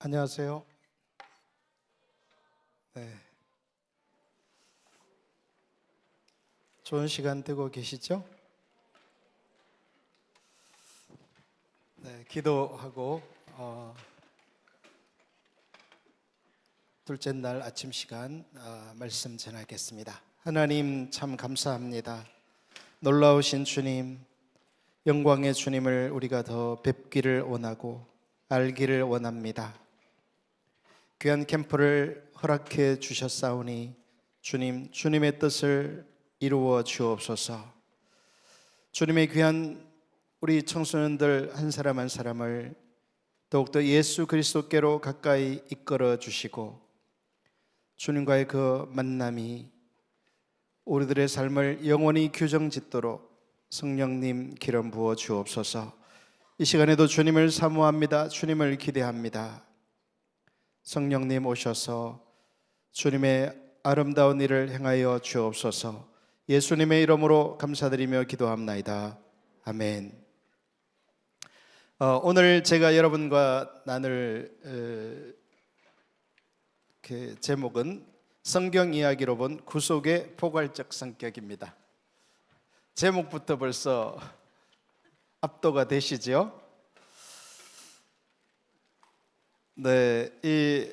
안녕하세요. 네, 좋은 시간 되고 계시죠? 네, 기도하고 둘째 날 아침 시간 말씀 전하겠습니다. 하나님 참 감사합니다. 놀라우신 주님, 영광의 주님을 우리가 더 뵙기를 원하고 알기를 원합니다. 귀한 캠프를 허락해 주셨사오니 주님, 주님의 뜻을 이루어 주옵소서. 주님의 귀한 우리 청소년들 한 사람 한 사람을 더욱더 예수 그리스도께로 가까이 이끌어 주시고 주님과의 그 만남이 우리들의 삶을 영원히 규정짓도록 성령님 기름 부어 주옵소서. 이 시간에도 주님을 사모합니다. 주님을 기대합니다. 성령님 오셔서 주님의 아름다운 일을 행하여 주옵소서. 예수님의 이름으로 감사드리며 기도합나이다. 아멘. 오늘 제가 여러분과 나눌 그 제목은 성경 이야기로 본 구속의 포괄적 성격입니다. 제목부터 벌써 압도가 되시죠? 네, 이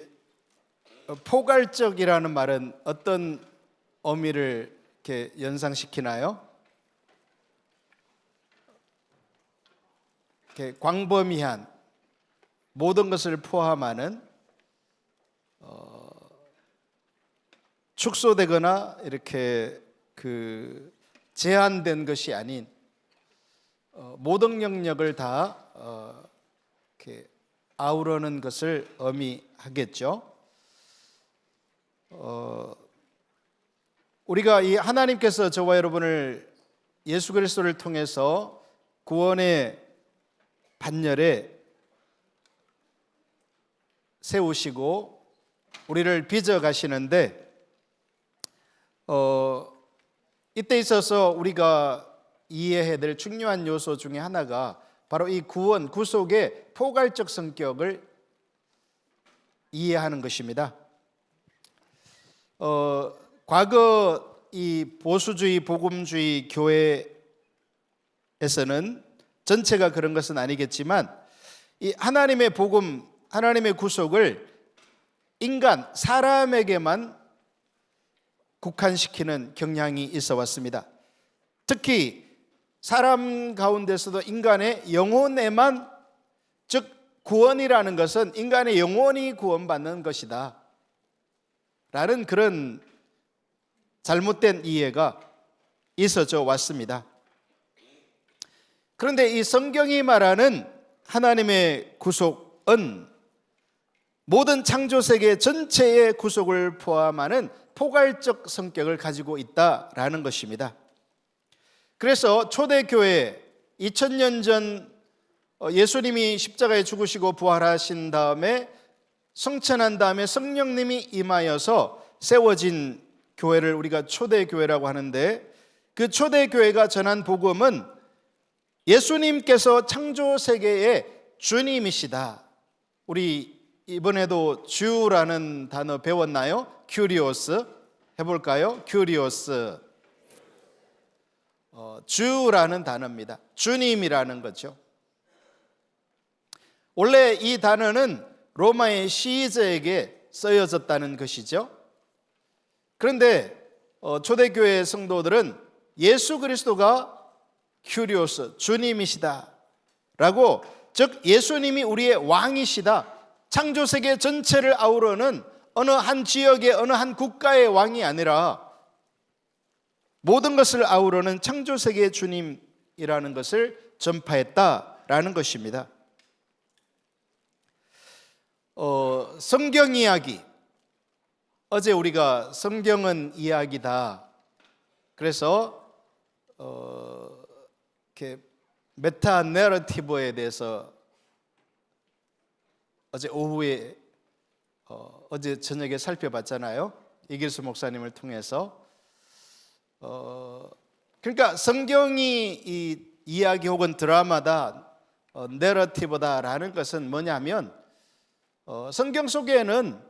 포괄적이라는 말은 어떤 의미를 이렇게 연상시키나요? 이렇게 광범위한 모든 것을 포함하는 축소되거나 이렇게 그 제한된 것이 아닌 모든 영역을 다 이렇게 아우르는 것을 의미하겠죠. 우리가 이 하나님께서 저와 여러분을 예수 그리스도를 통해서 구원의 반열에 세우시고 우리를 빚어 가시는데 이때 있어서 우리가 이해해야 될 중요한 요소 중에 하나가 바로 이 구원, 구속의 포괄적 성격을 이해하는 것입니다. 과거 이 보수주의, 복음주의 교회에서는 전체가 그런 것은 아니겠지만 이 하나님의 복음, 하나님의 구속을 인간, 사람에게만 국한시키는 경향이 있어 왔습니다. 특히 사람 가운데서도 인간의 영혼에만, 즉 구원이라는 것은 인간의 영혼이 구원받는 것이다 라는 그런 잘못된 이해가 있어져 왔습니다. 그런데 이 성경이 말하는 하나님의 구속은 모든 창조세계 전체의 구속을 포함하는 포괄적 성격을 가지고 있다라는 것입니다. 그래서 초대교회 2000년 전 예수님이 십자가에 죽으시고 부활하신 다음에 성천한 다음에 성령님이 임하여서 세워진 교회를 우리가 초대교회라고 하는데, 그 초대교회가 전한 복음은 예수님께서 창조세계의 주님이시다. 우리 이번에도 주라는 단어 배웠나요? 큐리오스 해볼까요? 큐리오스. 주라는 단어입니다. 주님이라는 거죠. 원래 이 단어는 로마의 시저에게 쓰여졌다는 것이죠. 그런데 초대교회 성도들은 예수 그리스도가 큐리오스, 주님이시다 라고, 즉 예수님이 우리의 왕이시다, 창조세계 전체를 아우르는 어느 한 지역의 어느 한 국가의 왕이 아니라 모든 것을 아우르는 창조세계의 주님이라는 것을 전파했다라는 것입니다. 성경 이야기, 어제 우리가 성경은 이야기다, 그래서 이렇게 메타 내러티브에 대해서 어제 오후에 어제 저녁에 살펴봤잖아요. 이길수 목사님을 통해서. 그러니까 성경이 이야기 혹은 드라마다, 내러티브다라는 것은 뭐냐면 성경 속에는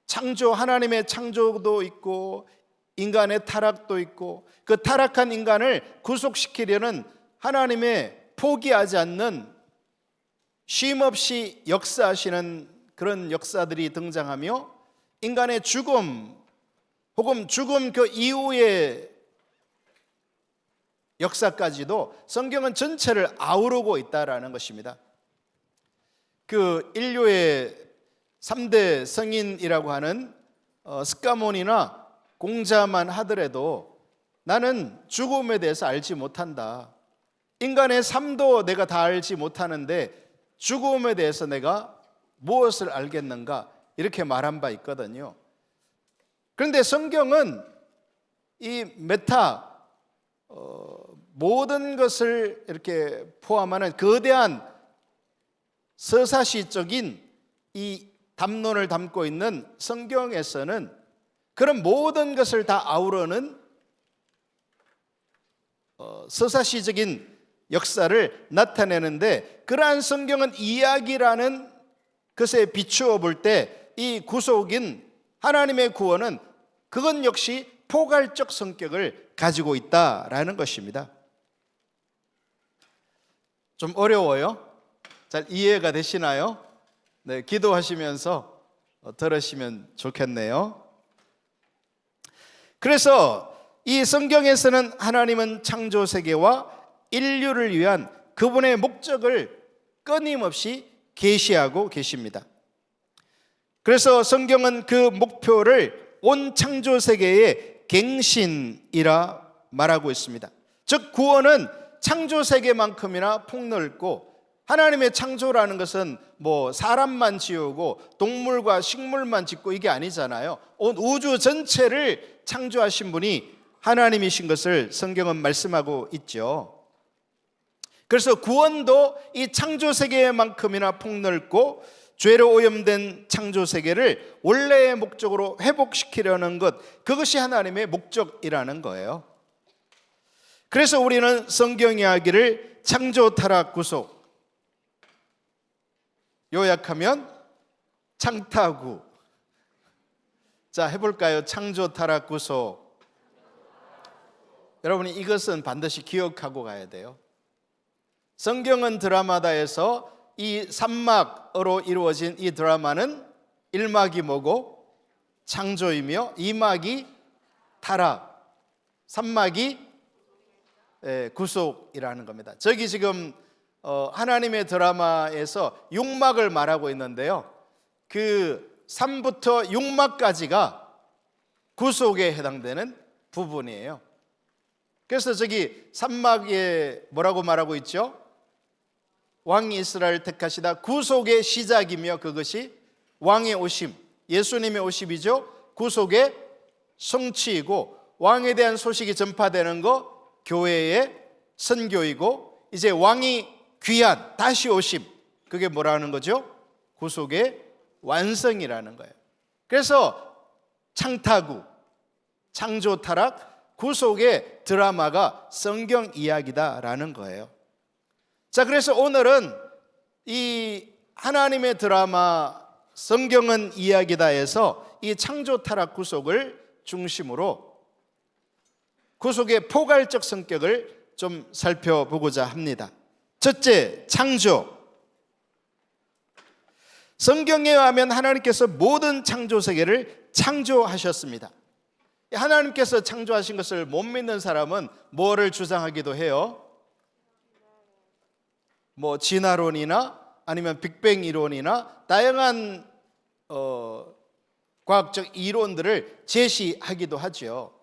창조, 하나님의 창조도 있고 인간의 타락도 있고 그 타락한 인간을 구속시키려는 하나님의 포기하지 않는 쉼없이 역사하시는 그런 역사들이 등장하며 인간의 죽음 혹은 죽음 그 이후의 역사까지도 성경은 전체를 아우르고 있다라는 것입니다. 그 인류의 3대 성인이라고 하는 스카몬이나 공자만 하더라도 나는 죽음에 대해서 알지 못한다. 인간의 삶도 내가 다 알지 못하는데 죽음에 대해서 내가 무엇을 알겠는가? 이렇게 말한 바 있거든요. 그런데 성경은 이 모든 것을 이렇게 포함하는 거대한 서사시적인 이 담론을 담고 있는 성경에서는 그런 모든 것을 다 아우르는 서사시적인 역사를 나타내는데 그러한 성경은 이야기라는 것에 비추어 볼 때 이 구속인 하나님의 구원은 그건 역시 포괄적 성격을 가지고 있다라는 것입니다. 좀 어려워요? 잘 이해가 되시나요? 네, 기도하시면서 들으시면 좋겠네요. 그래서 이 성경에서는 하나님은 창조 세계와 인류를 위한 그분의 목적을 끊임없이 계시하고 계십니다. 그래서 성경은 그 목표를 온 창조 세계의 갱신이라 말하고 있습니다. 즉 구원은 창조 세계만큼이나 폭넓고 하나님의 창조라는 것은 뭐 사람만 지우고 동물과 식물만 짓고 이게 아니잖아요. 온 우주 전체를 창조하신 분이 하나님이신 것을 성경은 말씀하고 있죠. 그래서 구원도 이 창조 세계만큼이나 폭넓고 죄로 오염된 창조 세계를 원래의 목적으로 회복시키려는 것, 그것이 하나님의 목적이라는 거예요. 그래서 우리는 성경 이야기를 창조, 타락, 구속, 요약하면 창타구. 자, 해볼까요? 창조, 타락, 구속. 여러분이 이것은 반드시 기억하고 가야 돼요. 성경은 드라마다에서 이 3막으로 이루어진 이 드라마는 1막이 뭐고? 창조이며 2막이 타락, 3막이 구속이라는 겁니다. 저기 지금 하나님의 드라마에서 6막을 말하고 있는데요, 그 3부터 6막까지가 구속에 해당되는 부분이에요. 그래서 저기 3막에 뭐라고 말하고 있죠? 왕이 이스라엘 택하시다, 구속의 시작이며 그것이 왕의 오심, 예수님의 오심이죠. 구속의 성취이고 왕에 대한 소식이 전파되는 거 교회의 선교이고, 이제 왕이 귀한 다시 오심, 그게 뭐라는 거죠? 구속의 완성이라는 거예요. 그래서 창타구, 창조, 타락, 구속의 드라마가 성경 이야기다라는 거예요. 자, 그래서 오늘은 이 하나님의 드라마 성경은 이야기다에서 이 창조, 타락, 구속을 중심으로 구속의 포괄적 성격을 좀 살펴보고자 합니다. 첫째, 창조. 성경에 의하면 하나님께서 모든 창조 세계를 창조하셨습니다. 하나님께서 창조하신 것을 못 믿는 사람은 뭐를 주장하기도 해요? 뭐 진화론이나 아니면 빅뱅 이론이나 다양한 과학적 이론들을 제시하기도 하죠.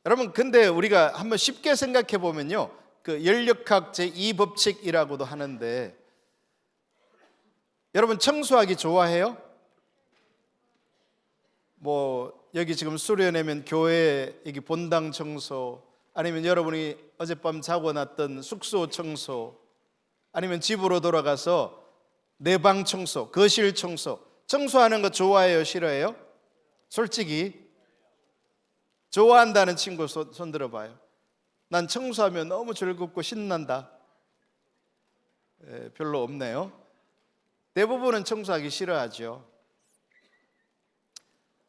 여러분, 근데 우리가 한번 쉽게 생각해 보면요, 그 연력학 제2법칙이라고도 하는데, 여러분 청소하기 좋아해요? 뭐 여기 지금 수련회면 교회 여기 본당 청소, 아니면 여러분이 어젯밤 자고 났던 숙소 청소, 아니면 집으로 돌아가서 내 방 청소, 거실 청소, 청소하는 거 좋아해요, 싫어해요? 솔직히 좋아한다는 친구 손 들어봐요. 난 청소하면 너무 즐겁고 신난다. 별로 없네요. 대부분은 청소하기 싫어하죠.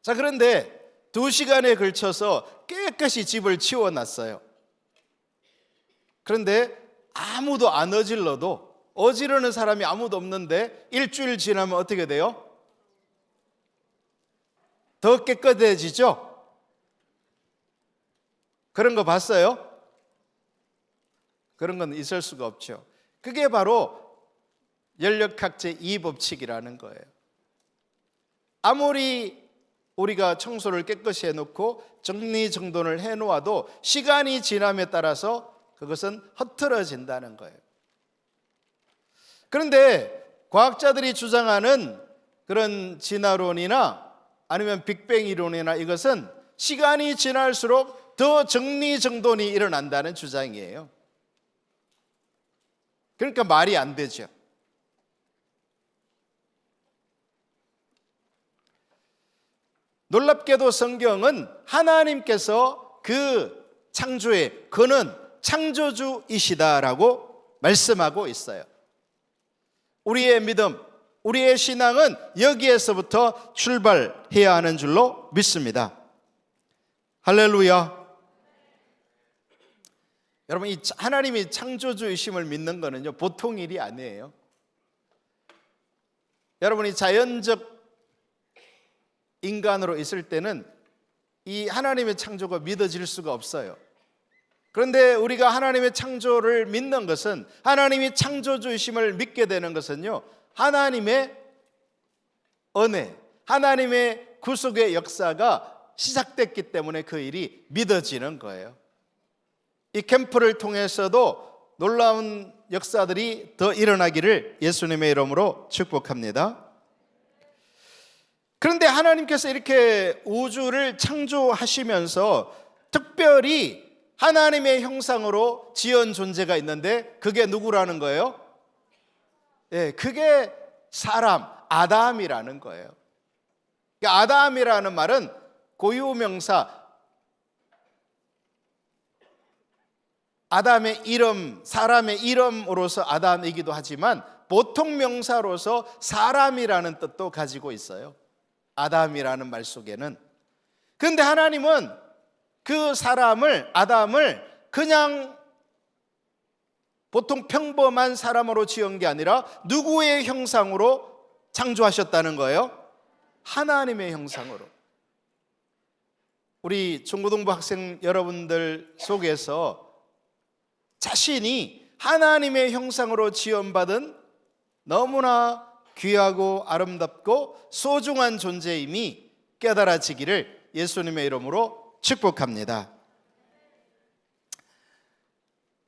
자, 그런데 2시간에 걸쳐서 깨끗이 집을 치워놨어요. 그런데 아무도 안 어지르는 사람이 아무도 없는데 일주일 지나면 어떻게 돼요? 더 깨끗해지죠? 그런 거 봤어요? 그런 건 있을 수가 없죠. 그게 바로 연력학제 2법칙이라는 거예요. 아무리 우리가 청소를 깨끗이 해놓고 정리정돈을 해놓아도 시간이 지남에 따라서 그것은 흐트러진다는 거예요. 그런데 과학자들이 주장하는 그런 진화론이나 아니면 빅뱅 이론이나 이것은 시간이 지날수록 더 정리정돈이 일어난다는 주장이에요. 그러니까 말이 안 되죠. 놀랍게도 성경은 하나님께서 그 창조의 그는 창조주이시다라고 말씀하고 있어요. 우리의 믿음, 우리의 신앙은 여기에서부터 출발해야 하는 줄로 믿습니다. 할렐루야. 여러분, 이 하나님이 창조주이심을 믿는 거는요, 보통 일이 아니에요. 여러분이 자연적 인간으로 있을 때는 이 하나님의 창조가 믿어질 수가 없어요. 그런데 우리가 하나님의 창조를 믿는 것은, 하나님이 창조주이심을 믿게 되는 것은요, 하나님의 은혜, 하나님의 구속의 역사가 시작됐기 때문에 그 일이 믿어지는 거예요. 이 캠프를 통해서도 놀라운 역사들이 더 일어나기를 예수님의 이름으로 축복합니다. 그런데 하나님께서 이렇게 우주를 창조하시면서 특별히 하나님의 형상으로 지은 존재가 있는데 그게 누구라는 거예요? 그게 사람, 아담이라는 거예요. 아담이라는 말은 고유명사, 아담의 이름, 사람의 이름으로서 아담이기도 하지만 보통 명사로서 사람이라는 뜻도 가지고 있어요. 아담이라는 말 속에는. 그런데 하나님은 그 사람을, 아담을 그냥 보통 평범한 사람으로 지은 게 아니라 누구의 형상으로 창조하셨다는 거예요? 하나님의 형상으로. 우리 중고등부 학생 여러분들 속에서 자신이 하나님의 형상으로 지음받은 너무나 귀하고 아름답고 소중한 존재임이 깨달아지기를 예수님의 이름으로 축복합니다.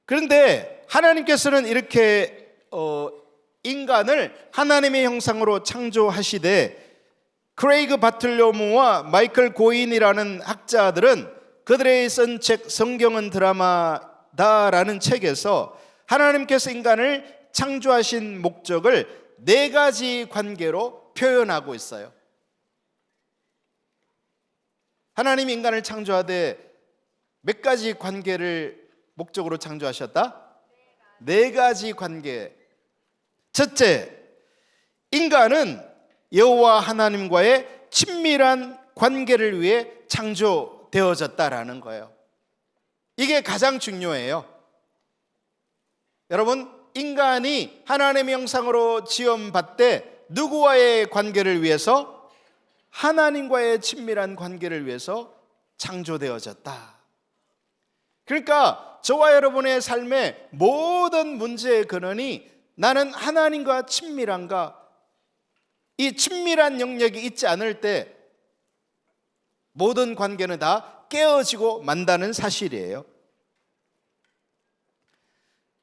그런데 하나님께서는 이렇게 인간을 하나님의 형상으로 창조하시되, 크레이그 바틀로무와 마이클 고인이라는 학자들은 그들의 쓴 책 성경은 드라마다라는 책에서 하나님께서 인간을 창조하신 목적을 4가지 관계로 표현하고 있어요. 하나님이 인간을 창조하되 몇 가지 관계를 목적으로 창조하셨다? 4가지 관계. 첫째, 인간은 여호와 하나님과의 친밀한 관계를 위해 창조되어졌다라는 거예요. 이게 가장 중요해요. 여러분, 인간이 하나님의 형상으로 지음받되 누구와의 관계를 위해서? 하나님과의 친밀한 관계를 위해서 창조되어졌다. 그러니까 저와 여러분의 삶의 모든 문제의 근원이 나는 하나님과 친밀한가? 이 친밀한 영역이 있지 않을 때 모든 관계는 다 깨어지고 만다는 사실이에요.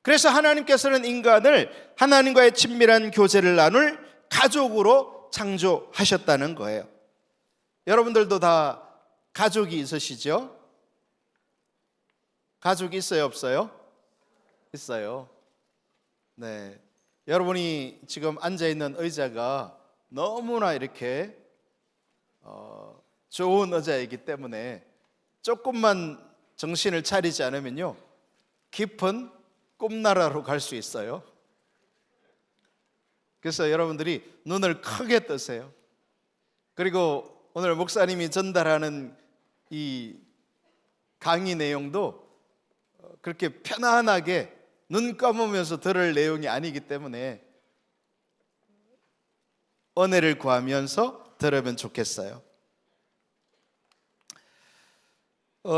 그래서 하나님께서는 인간을 하나님과의 친밀한 교제를 나눌 가족으로 창조하셨다는 거예요. 여러분들도 다 가족이 있으시죠? 가족이 있어요, 없어요? 있어요. 네. 여러분이 지금 앉아 있는 의자가 너무나 이렇게 좋은 의자이기 때문에 조금만 정신을 차리지 않으면요, 깊은 꿈나라로 갈 수 있어요. 그래서 여러분들이 눈을 크게 뜨세요. 그리고 오늘 목사님이 전달하는 이 강의 내용도 그렇게 편안하게 눈 감으면서 들을 내용이 아니기 때문에 은혜를 구하면서 들으면 좋겠어요.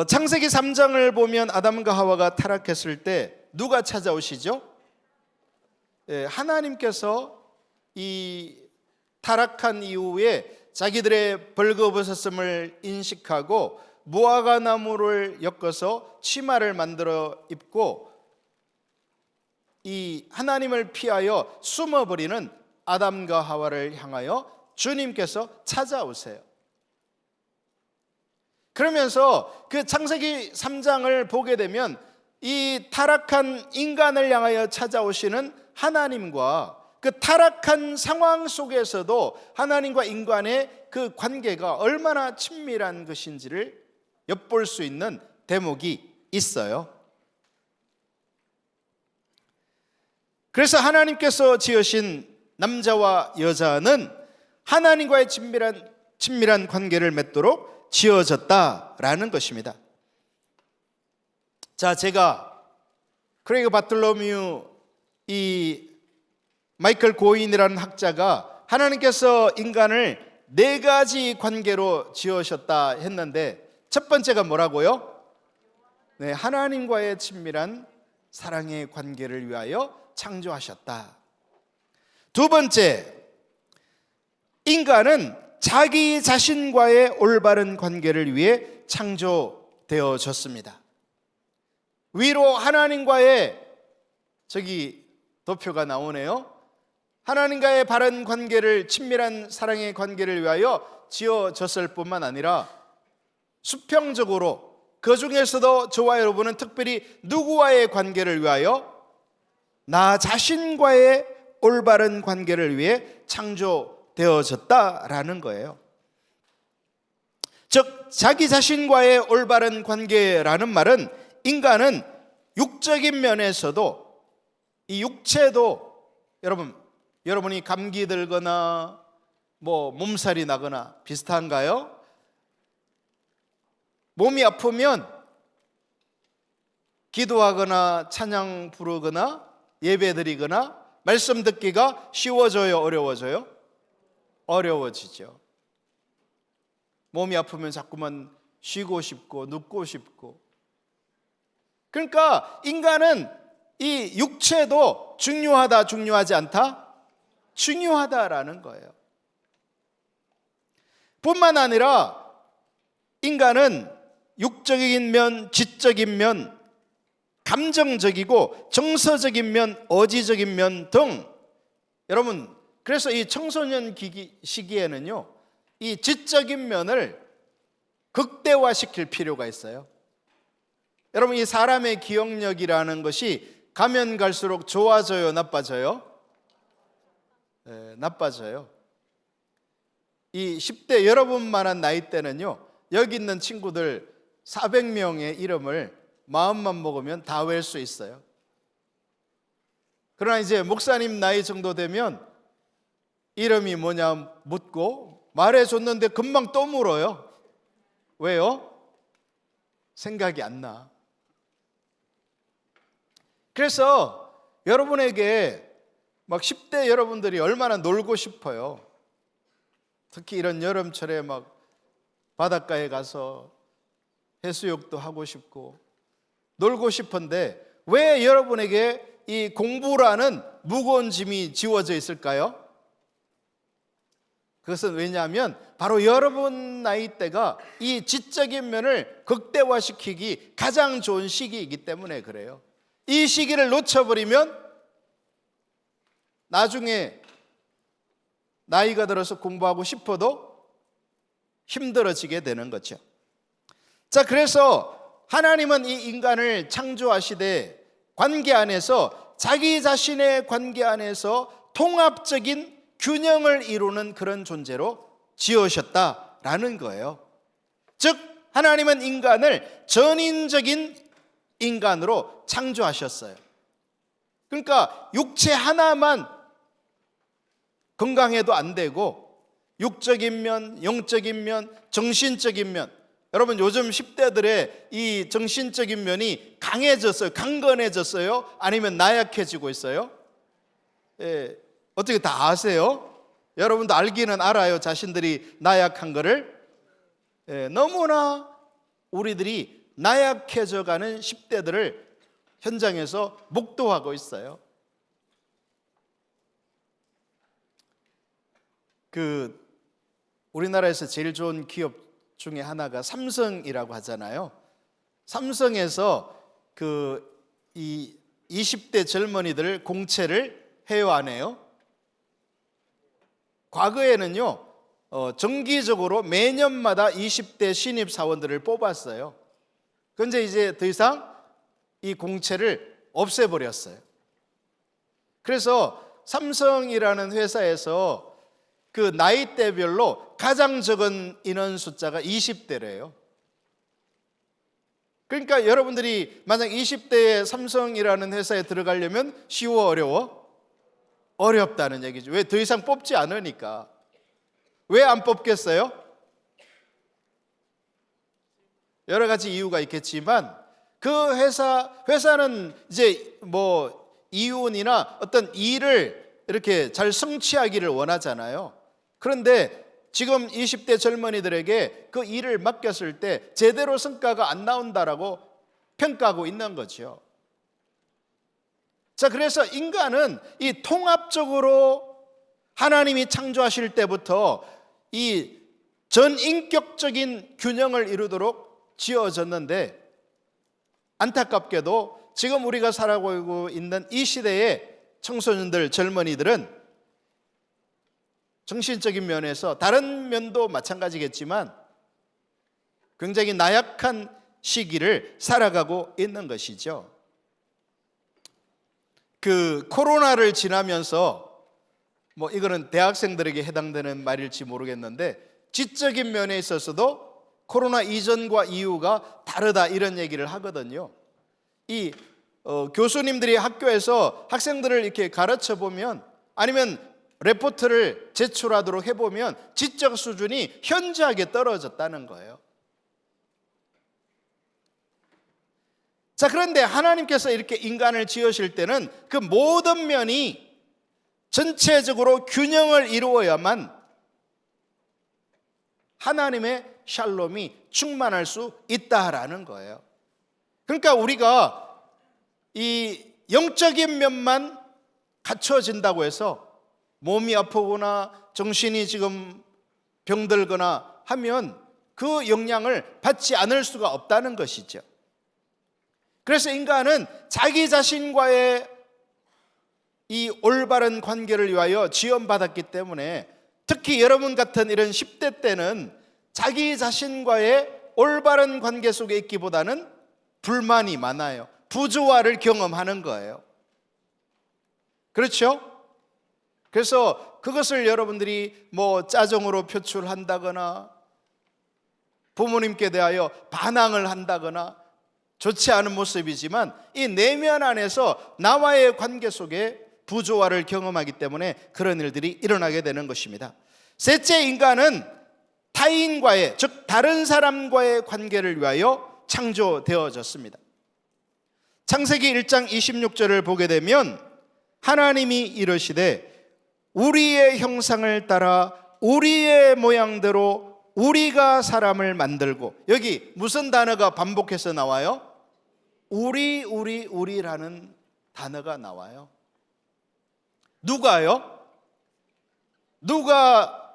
창세기 3장을 보면 아담과 하와가 타락했을 때 누가 찾아오시죠? 하나님께서 이 타락한 이후에 자기들의 벌거벗었음을 인식하고 무화과 나무를 엮어서 치마를 만들어 입고 이 하나님을 피하여 숨어버리는 아담과 하와를 향하여 주님께서 찾아오세요. 그러면서 그 창세기 3장을 보게 되면 이 타락한 인간을 향하여 찾아오시는 하나님과 그 타락한 상황 속에서도 하나님과 인간의 그 관계가 얼마나 친밀한 것인지를 엿볼 수 있는 대목이 있어요. 그래서 하나님께서 지으신 남자와 여자는 하나님과의 친밀한 관계를 맺도록 지어졌다라는 것입니다. 자, 제가 크레이그 바틀로뮤 이 마이클 고인이라는 학자가 하나님께서 인간을 4가지 관계로 지으셨다 했는데 첫 번째가 뭐라고요? 네, 하나님과의 친밀한 사랑의 관계를 위하여 창조하셨다. 두 번째, 인간은 자기 자신과의 올바른 관계를 위해 창조되어졌습니다. 위로 하나님과의 도표가 나오네요. 하나님과의 바른 관계를, 친밀한 사랑의 관계를 위하여 지어졌을 뿐만 아니라 수평적으로 그 중에서도 저와 여러분은 특별히 누구와의 관계를 위하여? 나 자신과의 올바른 관계를 위해 창조되어졌다라는 거예요. 즉 자기 자신과의 올바른 관계라는 말은 인간은 육적인 면에서도 이 육체도 여러분이 감기 들거나 몸살이 나거나 비슷한가요? 몸이 아프면 기도하거나 찬양 부르거나 예배 드리거나 말씀 듣기가 쉬워져요, 어려워져요? 어려워지죠. 몸이 아프면 자꾸만 쉬고 싶고 눕고 싶고. 그러니까 인간은 이 육체도 중요하다, 중요하지 않다? 중요하다라는 거예요. 뿐만 아니라 인간은 육적인 면, 지적인 면, 감정적이고 정서적인 면, 어지적인 면 등 여러분, 그래서 이 청소년 시기에는요 이 지적인 면을 극대화시킬 필요가 있어요. 여러분, 이 사람의 기억력이라는 것이 가면 갈수록 좋아져요, 나빠져요? 네, 나빠져요. 이 10대 여러분만한 나이 때는요 여기 있는 친구들 400명의 이름을 마음만 먹으면 다 외울 수 있어요. 그러나 이제 목사님 나이 정도 되면 이름이 뭐냐 묻고 말해줬는데 금방 또 물어요. 왜요? 생각이 안 나. 그래서 여러분에게 막 10대 여러분들이 얼마나 놀고 싶어요. 특히 이런 여름철에 막 바닷가에 가서 해수욕도 하고 싶고 놀고 싶은데 왜 여러분에게 이 공부라는 무거운 짐이 지워져 있을까요? 그것은 왜냐하면 바로 여러분 나이대가 이 지적인 면을 극대화시키기 가장 좋은 시기이기 때문에 그래요. 이 시기를 놓쳐버리면 나중에 나이가 들어서 공부하고 싶어도 힘들어지게 되는 거죠. 자, 그래서 하나님은 이 인간을 창조하시되 관계 안에서 자기 자신의 관계 안에서 통합적인 균형을 이루는 그런 존재로 지으셨다라는 거예요. 즉 하나님은 인간을 전인적인 인간으로 창조하셨어요. 그러니까 육체 하나만 건강해도 안 되고 육적인 면, 영적인 면, 정신적인 면. 여러분 요즘 10대들의 이 정신적인 면이 강해졌어요? 강건해졌어요? 아니면 나약해지고 있어요? 예, 어떻게 다 아세요? 여러분도 알기는 알아요, 자신들이 나약한 거를. 예, 너무나 우리들이 나약해져가는 10대들을 현장에서 목도하고 있어요. 우리나라에서 제일 좋은 기업 중에 하나가 삼성이라고 하잖아요. 삼성에서 이 20대 젊은이들 공채를 해요, 안 해요? 과거에는요, 정기적으로 매년마다 20대 신입 사원들을 뽑았어요. 그런데 이제 더 이상 이 공채를 없애버렸어요. 그래서 삼성이라는 회사에서 그 나이대별로 가장 적은 인원 숫자가 20대래요. 그러니까 여러분들이 만약 20대에 삼성이라는 회사에 들어가려면 쉬워, 어려워? 어렵다는 얘기죠. 왜? 더 이상 뽑지 않으니까. 왜 안 뽑겠어요? 여러 가지 이유가 있겠지만 그 회사는 이제 뭐 이윤이나 어떤 일을 이렇게 잘 성취하기를 원하잖아요. 그런데 지금 20대 젊은이들에게 그 일을 맡겼을 때 제대로 성과가 안 나온다라고 평가하고 있는 거죠. 자, 그래서 인간은 이 통합적으로 하나님이 창조하실 때부터 이 전인격적인 균형을 이루도록 지어졌는데, 안타깝게도 지금 우리가 살아가고 있는 이 시대의 청소년들, 젊은이들은 정신적인 면에서, 다른 면도 마찬가지겠지만 굉장히 나약한 시기를 살아가고 있는 것이죠. 코로나를 지나면서, 뭐 이거는 대학생들에게 해당되는 말일지 모르겠는데, 지적인 면에 있어서도 코로나 이전과 이후가 다르다, 이런 얘기를 하거든요. 교수님들이 학교에서 학생들을 이렇게 가르쳐 보면, 아니면 레포트를 제출하도록 해보면 지적 수준이 현저하게 떨어졌다는 거예요. 자, 그런데 하나님께서 이렇게 인간을 지으실 때는 그 모든 면이 전체적으로 균형을 이루어야만 하나님의 샬롬이 충만할 수 있다라는 거예요. 그러니까 우리가 이 영적인 면만 갖춰진다고 해서 몸이 아프거나 정신이 지금 병들거나 하면 그 영향을 받지 않을 수가 없다는 것이죠. 그래서 인간은 자기 자신과의 이 올바른 관계를 위하여 지원받았기 때문에, 특히 여러분 같은 이런 10대 때는 자기 자신과의 올바른 관계 속에 있기보다는 불만이 많아요. 부조화를 경험하는 거예요. 그렇죠? 그래서 그것을 여러분들이 뭐 짜증으로 표출한다거나 부모님께 대하여 반항을 한다거나 좋지 않은 모습이지만, 이 내면 안에서 나와의 관계 속에 부조화를 경험하기 때문에 그런 일들이 일어나게 되는 것입니다. 셋째, 인간은 타인과의, 즉 다른 사람과의 관계를 위하여 창조되어졌습니다. 창세기 1장 26절을 보게 되면 하나님이 이르시되 우리의 형상을 따라 우리의 모양대로 우리가 사람을 만들고, 여기 무슨 단어가 반복해서 나와요? 우리라는 단어가 나와요. 누가요? 누가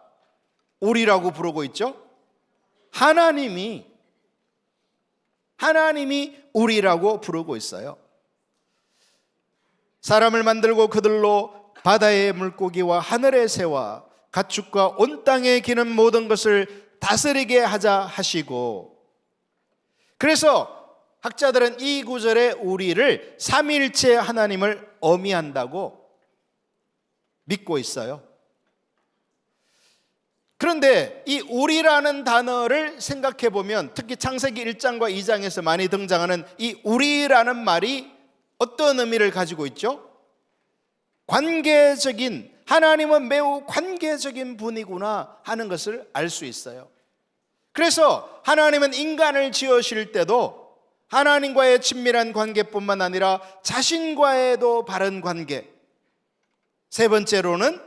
우리라고 부르고 있죠? 하나님이 우리라고 부르고 있어요. 사람을 만들고 그들로 바다의 물고기와 하늘의 새와 가축과 온 땅에 기는 모든 것을 다스리게 하자 하시고, 그래서 학자들은 이 구절에 우리를 삼위일체 하나님을 의미한다고 믿고 있어요. 그런데 이 우리라는 단어를 생각해 보면, 특히 창세기 1장과 2장에서 많이 등장하는 이 우리라는 말이 어떤 의미를 가지고 있죠? 관계적인, 하나님은 매우 관계적인 분이구나 하는 것을 알 수 있어요. 그래서 하나님은 인간을 지으실 때도 하나님과의 친밀한 관계뿐만 아니라 자신과의도 바른 관계, 세 번째로는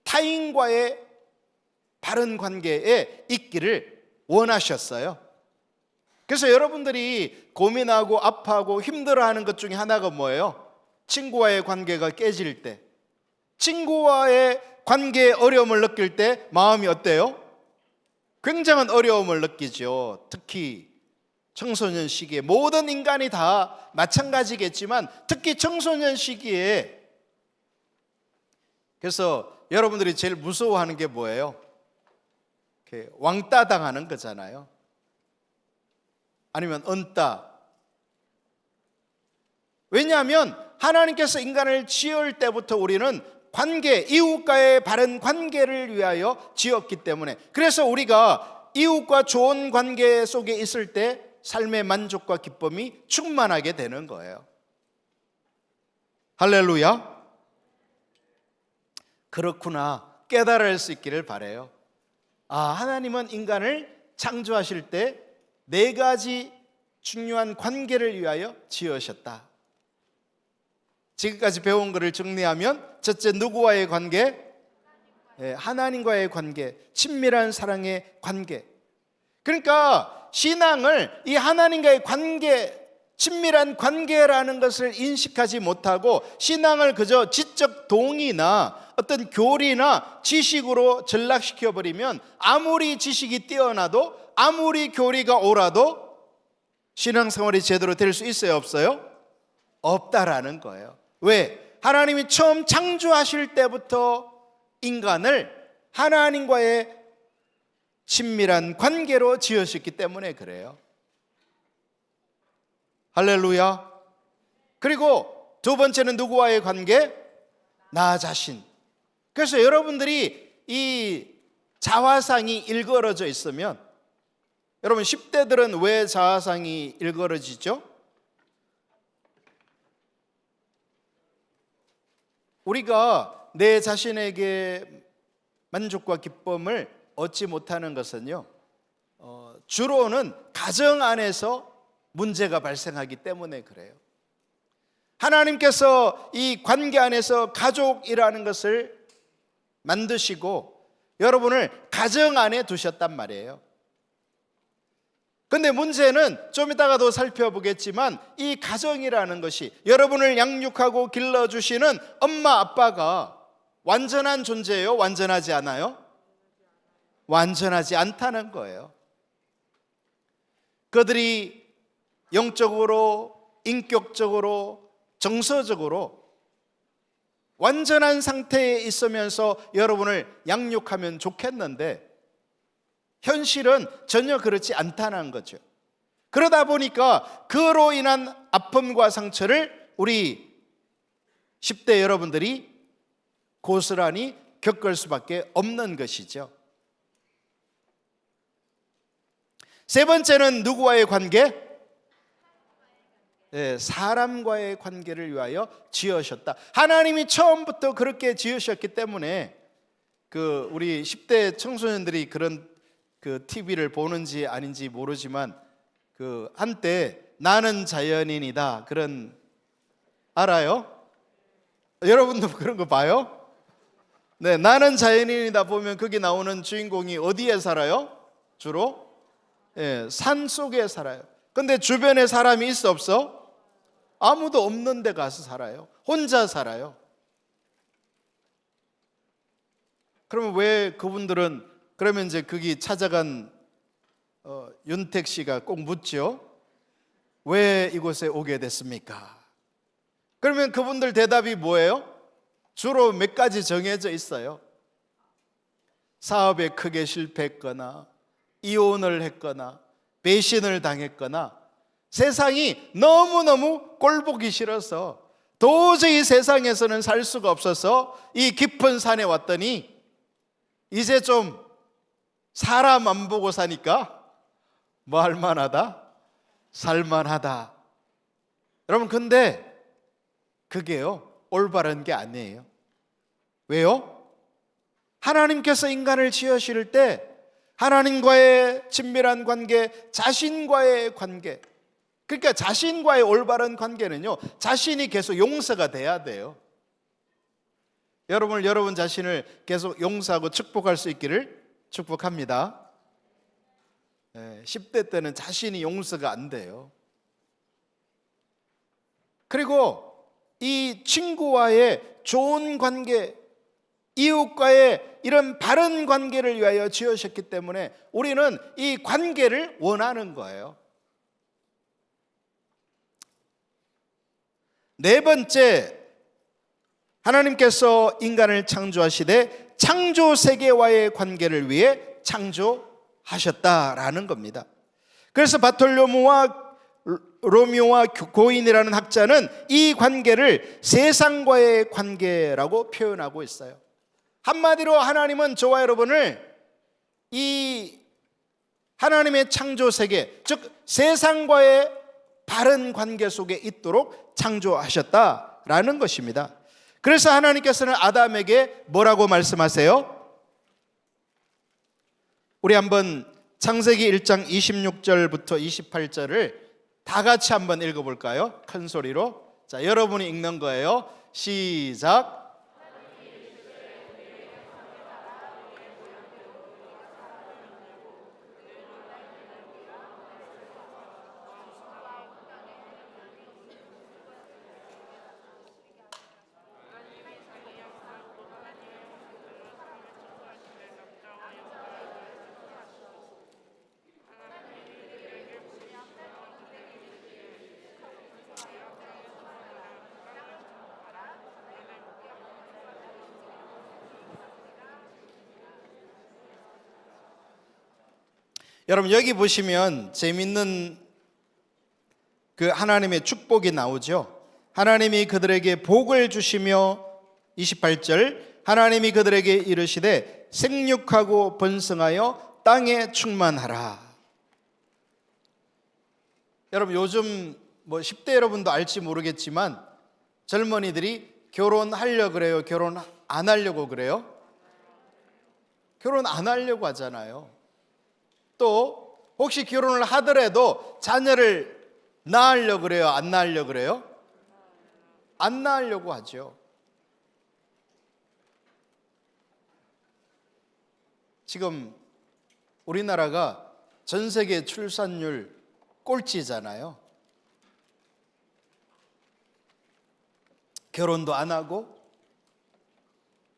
타인과의 바른 관계에 있기를 원하셨어요. 그래서 여러분들이 고민하고 아파하고 힘들어하는 것 중에 하나가 뭐예요? 친구와의 관계가 깨질 때, 친구와의 관계에 어려움을 느낄 때 마음이 어때요? 굉장한 어려움을 느끼죠. 특히 청소년 시기에, 모든 인간이 다 마찬가지겠지만 특히 청소년 시기에. 그래서 여러분들이 제일 무서워하는 게 뭐예요? 왕따 당하는 거잖아요. 아니면 언따. 왜냐하면 하나님께서 인간을 지을 때부터 우리는 관계, 이웃과의 바른 관계를 위하여 지었기 때문에, 그래서 우리가 이웃과 좋은 관계 속에 있을 때 삶의 만족과 기쁨이 충만하게 되는 거예요. 할렐루야. 그렇구나 깨달을 수 있기를 바라요. 하나님은 인간을 창조하실 때 네 가지 중요한 관계를 위하여 지으셨다. 지금까지 배운 것을 정리하면, 첫째, 누구와의 관계? 하나님과의 관계, 친밀한 사랑의 관계. 그러니까 신앙을 이 하나님과의 관계, 친밀한 관계라는 것을 인식하지 못하고 신앙을 그저 지적 동의나 어떤 교리나 지식으로 전락시켜 버리면, 아무리 지식이 뛰어나도 아무리 교리가 옳아도 신앙생활이 제대로 될 수 있어요, 없어요? 없다라는 거예요. 왜? 하나님이 처음 창조하실 때부터 인간을 하나님과의 친밀한 관계로 지으셨기 때문에 그래요. 할렐루야. 그리고 두 번째는 누구와의 관계? 나 자신. 그래서 여러분들이 이 자화상이 일그러져 있으면, 여러분 10대들은 왜 자화상이 일그러지죠? 우리가 내 자신에게 만족과 기쁨을 얻지 못하는 것은요, 주로는 가정 안에서 문제가 발생하기 때문에 그래요. 하나님께서 이 관계 안에서 가족이라는 것을 만드시고 여러분을 가정 안에 두셨단 말이에요. 근데 문제는 좀 이따가도 살펴보겠지만, 이 가정이라는 것이 여러분을 양육하고 길러주시는 엄마 아빠가 완전한 존재예요? 완전하지 않아요? 완전하지 않다는 거예요. 그들이 영적으로, 인격적으로, 정서적으로 완전한 상태에 있으면서 여러분을 양육하면 좋겠는데, 현실은 전혀 그렇지 않다는 거죠. 그러다 보니까 그로 인한 아픔과 상처를 우리 10대 여러분들이 고스란히 겪을 수밖에 없는 것이죠. 세 번째는 누구와의 관계? 사람과의 관계를 위하여 지으셨다. 하나님이 처음부터 그렇게 지으셨기 때문에 우리 10대 청소년들이 그런 TV를 보는지 아닌지 모르지만 한때 나는 자연인이다 그런, 알아요? 여러분도 그런 거 봐요? 네, 나는 자연인이다 보면 거기 나오는 주인공이 어디에 살아요? 주로 산 속에 살아요. 근데 주변에 사람이 있어 없어? 아무도 없는 데 가서 살아요. 혼자 살아요. 그러면 왜 그분들은, 그러면 이제 거기 찾아간 윤택 씨가 꼭 묻죠. 왜 이곳에 오게 됐습니까? 그러면 그분들 대답이 뭐예요? 주로 몇 가지 정해져 있어요. 사업에 크게 실패했거나, 이혼을 했거나, 배신을 당했거나, 세상이 너무너무 꼴보기 싫어서 도저히 세상에서는 살 수가 없어서 이 깊은 산에 왔더니 이제 좀 사람 안 보고 사니까 뭐 할만하다? 살만하다. 여러분, 근데 그게요 올바른 게 아니에요. 왜요? 하나님께서 인간을 지으실 때 하나님과의 친밀한 관계, 자신과의 관계, 그러니까 자신과의 올바른 관계는요, 자신이 계속 용서가 돼야 돼요. 여러분 자신을 계속 용서하고 축복할 수 있기를 축복합니다. 10대 때는 자신이 용서가 안 돼요. 그리고 이 친구와의 좋은 관계, 이웃과의 이런 바른 관계를 위하여 지으셨기 때문에 우리는 이 관계를 원하는 거예요. 네 번째, 하나님께서 인간을 창조하시되 창조 세계와의 관계를 위해 창조하셨다라는 겁니다. 그래서 바톨로무와 로미오와 고인이라는 학자는 이 관계를 세상과의 관계라고 표현하고 있어요. 한마디로 하나님은 저와 여러분을 이 하나님의 창조 세계, 즉 세상과의 바른 관계 속에 있도록 창조하셨다라는 것입니다. 그래서 하나님께서는 아담에게 뭐라고 말씀하세요? 우리 한번 창세기 1장 26절부터 28절을 다 같이 한번 읽어볼까요? 큰 소리로. 자, 여러분이 읽는 거예요. 시작. 여러분 여기 보시면 재밌는 그 하나님의 축복이 나오죠. 하나님이 그들에게 복을 주시며 28절 하나님이 그들에게 이르시되 생육하고 번성하여 땅에 충만하라. 여러분 요즘 뭐 10대 여러분도 알지 모르겠지만 젊은이들이 결혼하려고 그래요? 결혼 안 하려고 그래요? 결혼 안 하려고 하잖아요. 또 혹시 결혼을 하더라도 자녀를 낳으려고 그래요? 안 낳으려고 그래요? 안 낳으려고 하죠. 지금 우리나라가 전 세계 출산율 꼴찌잖아요. 결혼도 안 하고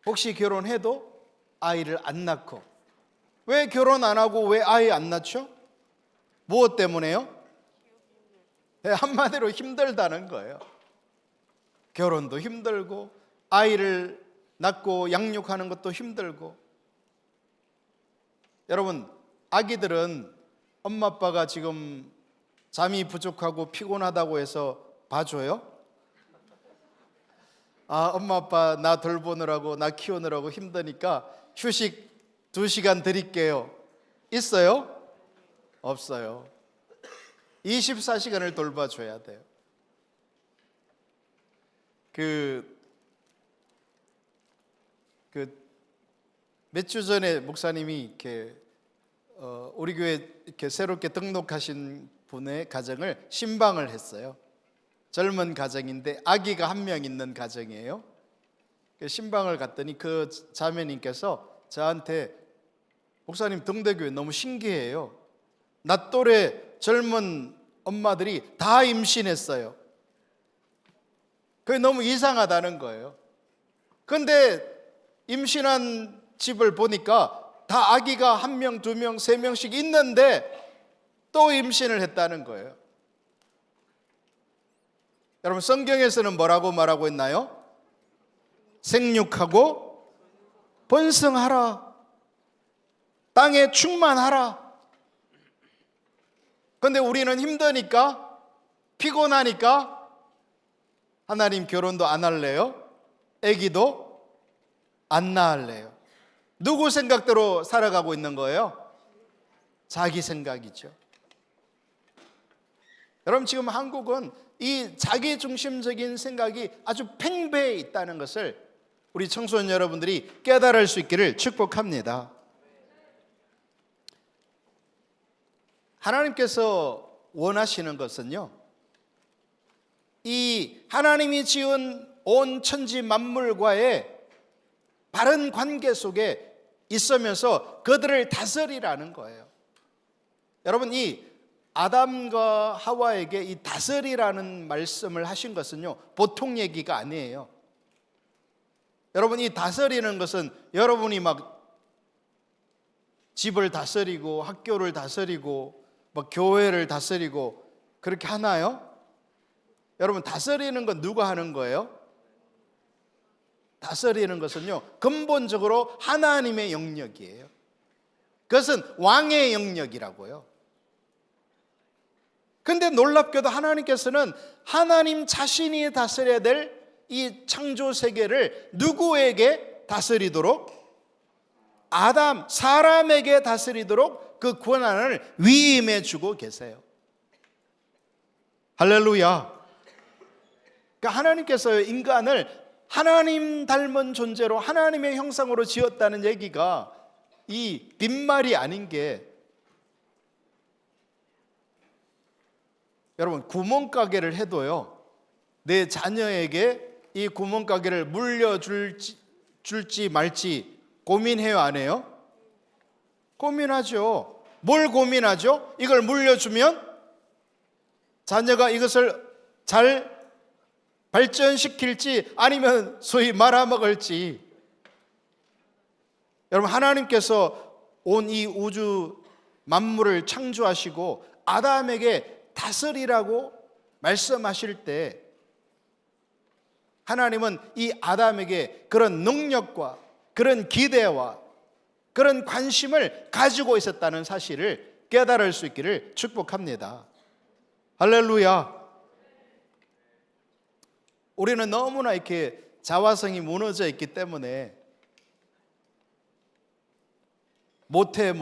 혹시 결혼해도 아이를 안 낳고. 왜 결혼 안 하고 왜 아이 안 낳죠? 무엇 때문에요? 한마디로 힘들다는 거예요. 결혼도 힘들고 아이를 낳고 양육하는 것도 힘들고. 여러분 아기들은 엄마 아빠가 지금 잠이 부족하고 피곤하다고 해서 봐줘요? 아, 엄마 아빠 나 돌보느라고 나 키우느라고 힘드니까 휴식 2시간 드릴게요. 있어요? 없어요. 24시간을 돌봐줘야 돼요. 몇 주 전에 목사님이 이렇게 우리 교회 이렇게 새롭게 등록하신 분의 가정을 신방을 했어요. 젊은 가정인데 아기가 1명 있는 가정이에요. 신방을 갔더니 그 자매님께서 저한테 목사님 등대교회 너무 신기해요. 나 또래 젊은 엄마들이 다 임신했어요. 그게 너무 이상하다는 거예요. 그런데 임신한 집을 보니까 다 아기가 1명, 2명, 3명씩 있는데 또 임신을 했다는 거예요. 여러분 성경에서는 뭐라고 말하고 있나요? 생육하고 번성하라. 땅에 충만하라. 그런데 우리는 힘드니까 피곤하니까 하나님 결혼도 안 할래요? 아기도 안 낳을래요? 누구 생각대로 살아가고 있는 거예요? 자기 생각이죠. 여러분 지금 한국은 이 자기 중심적인 생각이 아주 팽배해 있다는 것을 우리 청소년 여러분들이 깨달을 수 있기를 축복합니다. 하나님께서 원하시는 것은요, 이 하나님이 지은 온 천지 만물과의 바른 관계 속에 있으면서 그들을 다스리라는 거예요. 여러분, 이 아담과 하와에게 이 다스리라는 말씀을 하신 것은요, 보통 얘기가 아니에요. 여러분, 이 다스리는 것은 여러분이 막 집을 다스리고 학교를 다스리고 막 교회를 다스리고 그렇게 하나요? 여러분, 다스리는 건 누가 하는 거예요? 다스리는 것은요, 근본적으로 하나님의 영역이에요. 그것은 왕의 영역이라고요. 근데 놀랍게도 하나님께서는 하나님 자신이 다스려야 될 이 창조 세계를 누구에게 다스리도록? 아담, 사람에게 다스리도록 그 권한을 위임해 주고 계세요. 할렐루야. 그러니까 하나님께서 인간을 하나님 닮은 존재로 하나님의 형상으로 지었다는 얘기가 이 빈말이 아닌 게, 여러분, 구멍가게를 해도요, 내 자녀에게 이 구멍가게를 물려줄지 말지 고민해요, 안 해요? 고민하죠. 뭘 고민하죠? 이걸 물려주면 자녀가 이것을 잘 발전시킬지 아니면 소위 말아먹을지. 여러분, 하나님께서 온 이 우주 만물을 창조하시고 아담에게 다스리라고 말씀하실 때 하나님은 이 아담에게 그런 능력과 그런 기대와 그런 관심을 가지고 있었다는 사실을 깨달을 수 있기를 축복합니다. 할렐루야. 우리는 너무나 이렇게 자화성이 무너져 있기 때문에 못해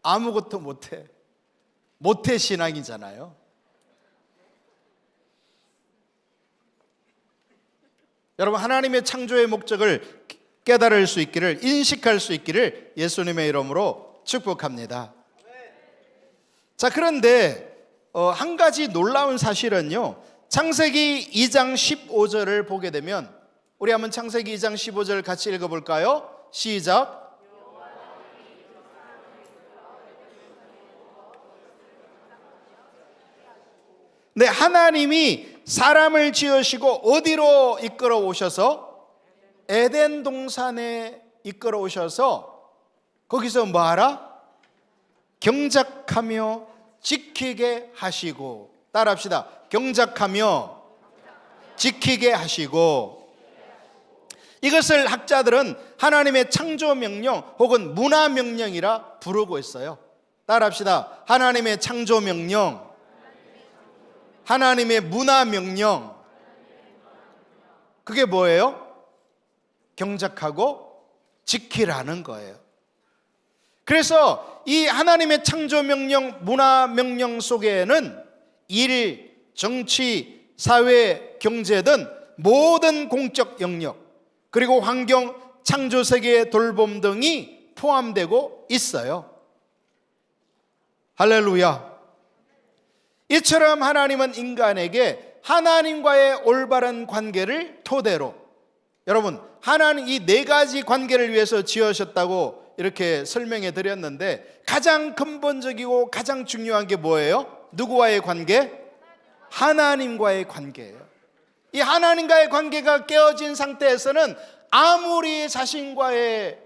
아무것도 못해 신앙이잖아요. 여러분, 하나님의 창조의 목적을 깨달을 수 있기를, 인식할 수 있기를 예수님의 이름으로 축복합니다. 자, 그런데 한 가지 놀라운 사실은요, 창세기 2장 15절을 보게 되면, 우리 한번 창세기 2장 15절 같이 읽어볼까요? 시작. 네, 하나님이 사람을 지으시고 어디로 이끌어 오셔서? 에덴 동산에 이끌어 오셔서 거기서 뭐 하라? 경작하며 지키게 하시고, 따라합시다. 경작하며 지키게 하시고. 이것을 학자들은 하나님의 창조 명령 혹은 문화 명령이라 부르고 있어요. 따라합시다. 하나님의 창조 명령, 하나님의 문화 명령. 그게 뭐예요? 경작하고 지키라는 거예요. 그래서 이 하나님의 창조 명령, 문화 명령 속에는 일, 정치, 사회, 경제 등 모든 공적 영역, 그리고 환경, 창조 세계의 돌봄 등이 포함되고 있어요. 할렐루야. 이처럼 하나님은 인간에게 하나님과의 올바른 관계를 토대로, 여러분, 하나님 이 네 가지 관계를 위해서 지으셨다고 이렇게 설명해 드렸는데, 가장 근본적이고 가장 중요한 게 뭐예요? 누구와의 관계? 하나님과의 관계예요. 이 하나님과의 관계가 깨어진 상태에서는 아무리 자신과의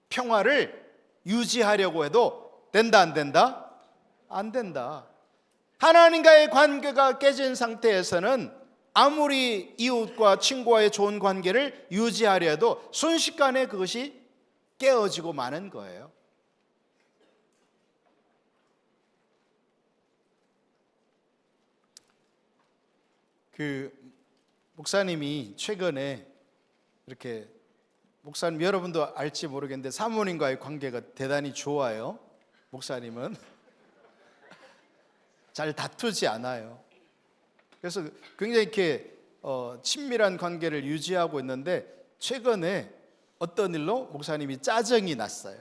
평화를 유지하려고 해도 된다, 안 된다? 안 된다. 하나님과의 관계가 깨진 상태에서는 아무리 이웃과 친구와의 좋은 관계를 유지하려 해도 순식간에 그것이 깨어지고 마는 거예요. 그 목사님이 최근에 이렇게, 목사님 여러분도 알지 모르겠는데 사모님과의 관계가 대단히 좋아요. 목사님은 잘 다투지 않아요. 그래서 굉장히 이렇게 친밀한 관계를 유지하고 있는데 최근에 어떤 일로 목사님이 짜증이 났어요.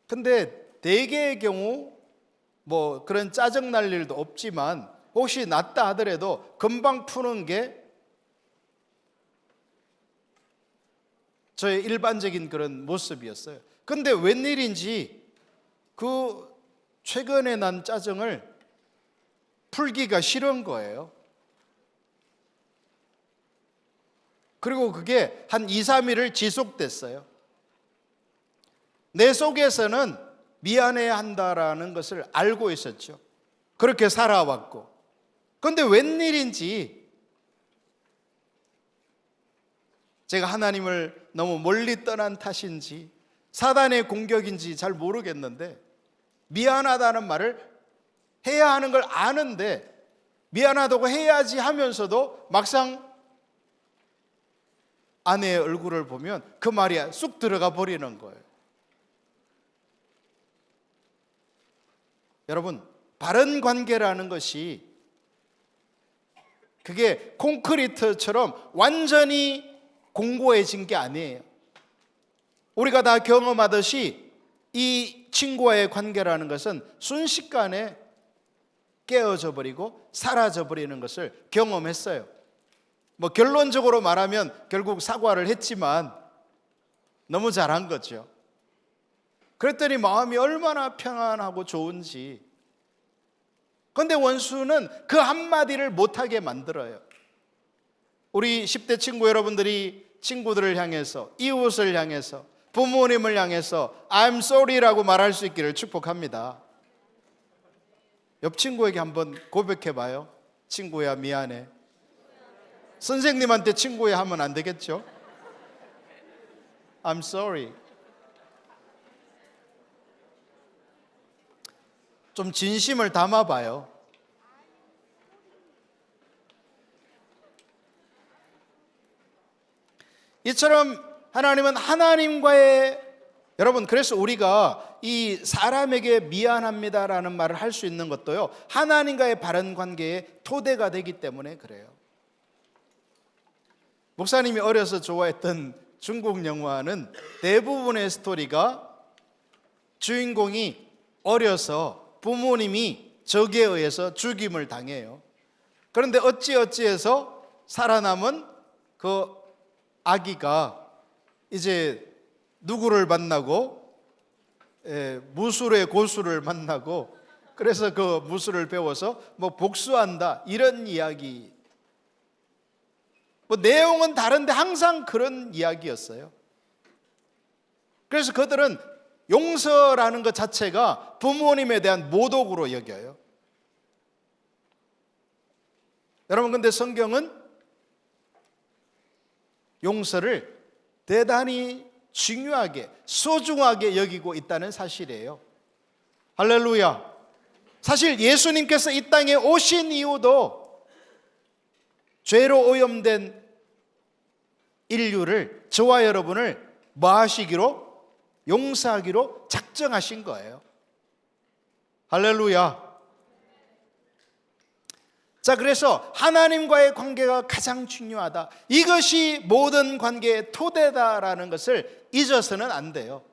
근데 대개의 경우 뭐 그런 짜증 날 일도 없지만 혹시 났다 하더라도 금방 푸는 게 저의 일반적인 그런 모습이었어요. 근데 웬일인지 그 최근에 난 짜증을 풀기가 싫은 거예요. 그리고 그게 한 2, 3일을 지속됐어요. 내 속에서는 미안해야 한다라는 것을 알고 있었죠. 그렇게 살아왔고. 그런데 웬일인지 제가 하나님을 너무 멀리 떠난 탓인지 사단의 공격인지 잘 모르겠는데 미안하다는 말을 해야 하는 걸 아는데 미안하다고 해야지 하면서도 막상 아내의 얼굴을 보면 그 말이 쑥 들어가 버리는 거예요. 여러분, 바른 관계라는 것이 그게 콘크리트처럼 완전히 공고해진 게 아니에요. 우리가 다 경험하듯이 이 친구와의 관계라는 것은 순식간에 깨어져 버리고 사라져 버리는 것을 경험했어요. 뭐 결론적으로 말하면 결국 사과를 했지만 너무 잘한 거죠. 그랬더니 마음이 얼마나 평안하고 좋은지. 그런데 원수는 그 한마디를 못하게 만들어요. 우리 10대 친구 여러분들이 친구들을 향해서, 이웃을 향해서, 부모님을 향해서 I'm sorry라고 말할 수 있기를 축복합니다. 옆 친구에게 한번 고백해 봐요. 친구야, 미안해. 선생님한테 친구야 하면 안 되겠죠? I'm sorry. 좀 진심을 담아봐요. 이처럼 하나님은 하나님과의, 여러분, 그래서 우리가 이 사람에게 미안합니다라는 말을 할 수 있는 것도요, 하나님과의 바른 관계의 토대가 되기 때문에 그래요. 목사님이 어려서 좋아했던 중국 영화는 대부분의 스토리가 주인공이 어려서 부모님이 적에 의해서 죽임을 당해요. 그런데 어찌어찌해서 살아남은 그 아기가 이제 누구를 만나고 무술의 고수를 만나고 그래서 그 무술을 배워서 뭐 복수한다, 이런 이야기. 뭐 내용은 다른데 항상 그런 이야기였어요. 그래서 그들은 용서라는 것 자체가 부모님에 대한 모독으로 여겨요. 여러분, 근데 성경은 용서를 대단히 중요하게, 소중하게 여기고 있다는 사실이에요. 할렐루야. 사실 예수님께서 이 땅에 오신 이유도 죄로 오염된 인류를, 저와 여러분을 뭐 하시기로? 용서하기로 작정하신 거예요. 할렐루야. 자, 그래서 하나님과의 관계가 가장 중요하다. 이것이 모든 관계의 토대다라는 것을 잊어서는 안 돼요.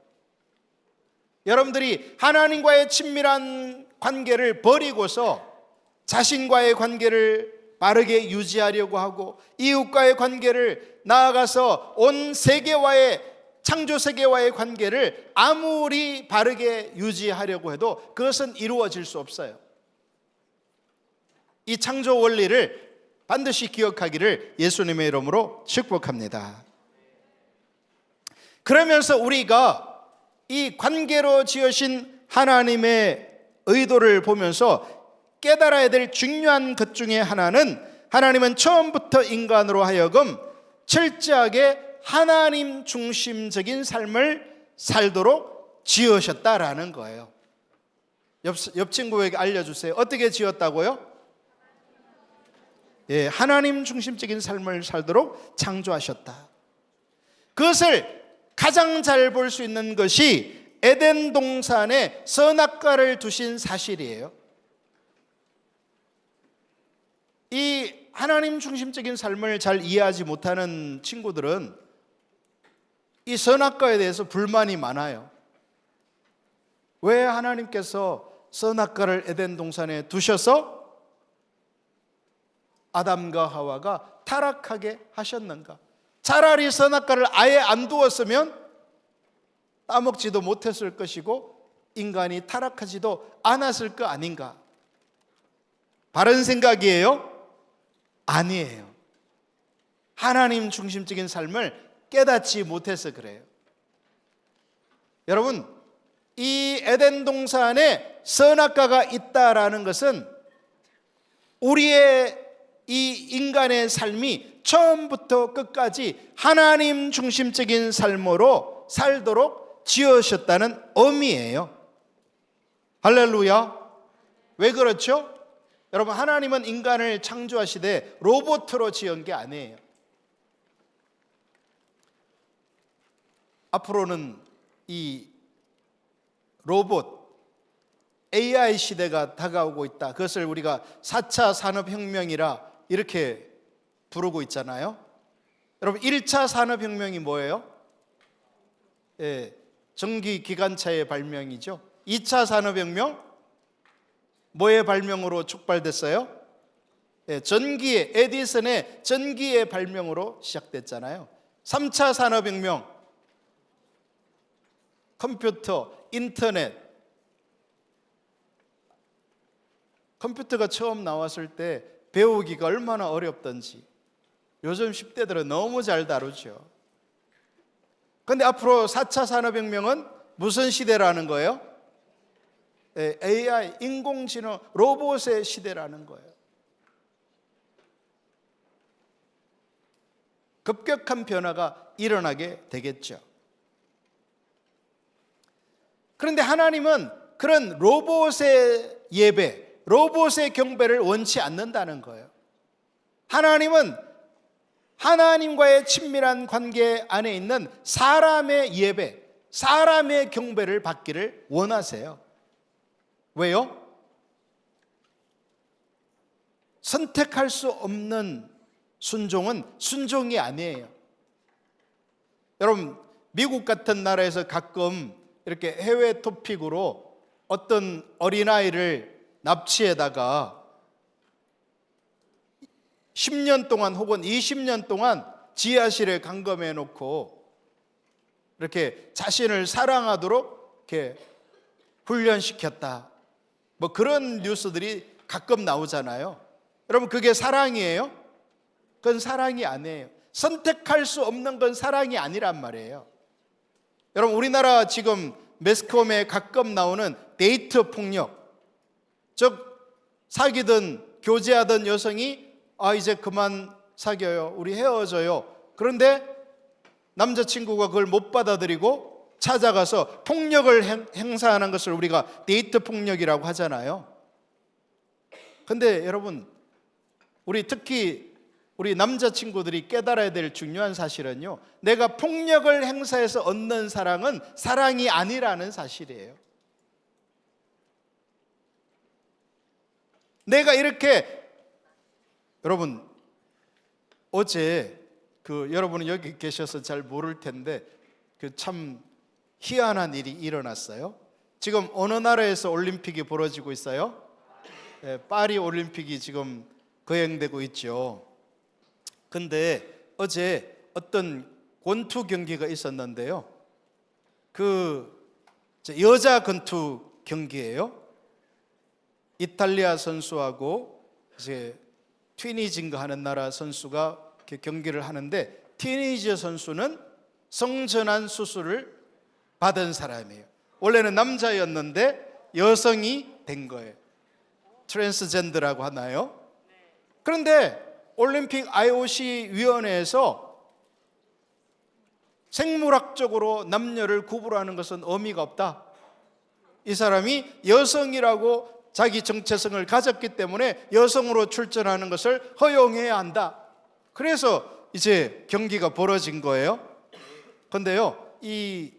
여러분들이 하나님과의 친밀한 관계를 버리고서 자신과의 관계를 바르게 유지하려고 하고 이웃과의 관계를, 나아가서 온 세계와의, 창조 세계와의 관계를 아무리 바르게 유지하려고 해도 그것은 이루어질 수 없어요. 이 창조 원리를 반드시 기억하기를 예수님의 이름으로 축복합니다. 그러면서 우리가 이 관계로 지으신 하나님의 의도를 보면서 깨달아야 될 중요한 것 중에 하나는, 하나님은 처음부터 인간으로 하여금 철저하게 하나님 중심적인 삶을 살도록 지으셨다라는 거예요. 옆 친구에게 알려주세요. 어떻게 지었다고요? 예, 하나님 중심적인 삶을 살도록 창조하셨다. 그것을 가장 잘 볼 수 있는 것이 에덴 동산에 선악과를 두신 사실이에요. 이 하나님 중심적인 삶을 잘 이해하지 못하는 친구들은 이 선악과에 대해서 불만이 많아요. 왜 하나님께서 선악과를 에덴 동산에 두셔서 아담과 하와가 타락하게 하셨는가? 차라리 선악과를 아예 안 두었으면 따먹지도 못했을 것이고 인간이 타락하지도 않았을 거 아닌가? 바른 생각이에요? 아니에요. 하나님 중심적인 삶을 깨닫지 못해서 그래요. 여러분, 이 에덴 동산에 선악과가 있다라는 것은 우리의 이 인간의 삶이 처음부터 끝까지 하나님 중심적인 삶으로 살도록 지으셨다는 의미예요. 할렐루야. 왜 그렇죠? 여러분, 하나님은 인간을 창조하시되 로봇으로 지은 게 아니에요. 앞으로는 이 로봇, AI 시대가 다가오고 있다. 그것을 우리가 4차 산업혁명이라 이렇게 부르고 있잖아요. 여러분, 1차 산업혁명이 뭐예요? 전기 기관차의 발명이죠. 2차 산업혁명, 뭐의 발명으로 촉발됐어요? 전기의, 에디슨의 전기의 발명으로 시작됐잖아요. 3차 산업혁명, 컴퓨터, 인터넷. 컴퓨터가 처음 나왔을 때 배우기가 얼마나 어렵던지 요즘 10대들은 너무 잘 다루죠. 그런데 앞으로 4차 산업혁명은 무슨 시대라는 거예요? AI, 인공지능, 로봇의 시대라는 거예요. 급격한 변화가 일어나게 되겠죠. 그런데 하나님은 그런 로봇의 예배, 로봇의 경배를 원치 않는다는 거예요. 하나님은 하나님과의 친밀한 관계 안에 있는 사람의 예배, 사람의 경배를 받기를 원하세요. 왜요? 선택할 수 없는 순종은 순종이 아니에요. 여러분, 미국 같은 나라에서 가끔 이렇게 해외 토픽으로 어떤 어린아이를 납치해다가 10년 동안 혹은 20년 동안 지하실에 감금해 놓고 이렇게 자신을 사랑하도록 이렇게 훈련시켰다. 뭐 그런 뉴스들이 가끔 나오잖아요. 여러분, 그게 사랑이에요? 그건 사랑이 아니에요. 선택할 수 없는 건 사랑이 아니란 말이에요. 여러분, 우리나라 지금 매스컴에 가끔 나오는 데이트 폭력, 즉 사귀든 교제하던 여성이 이제 그만 사귀어요, 우리 헤어져요. 그런데 남자친구가 그걸 못 받아들이고 찾아가서 폭력을 행사하는 것을 우리가 데이트 폭력이라고 하잖아요. 근데 여러분, 특히 우리 남자친구들이 깨달아야 될 중요한 사실은요, 내가 폭력을 행사해서 얻는 사랑은 사랑이 아니라는 사실이에요. 내가 이렇게, 여러분, 어제 여러분은 여기 계셔서 잘 모를 텐데 참 희한한 일이 일어났어요. 지금 어느 나라에서 올림픽이 벌어지고 있어요? 파리 올림픽이 지금 거행되고 있죠. 근데 어제 어떤 권투 경기가 있었는데요. 여자 권투 경기예요. 이탈리아 선수하고 이제 튀니진가 하는 나라 선수가 이렇게 경기를 하는데, 튀니지 선수는 성전환 수술을 받은 사람이에요. 원래는 남자였는데 여성이 된 거예요. 트랜스젠더라고 하나요? 그런데 올림픽 IOC 위원회에서 생물학적으로 남녀를 구분하는 것은 의미가 없다. 이 사람이 여성이라고 자기 정체성을 가졌기 때문에 여성으로 출전하는 것을 허용해야 한다. 그래서 이제 경기가 벌어진 거예요. 그런데요, 이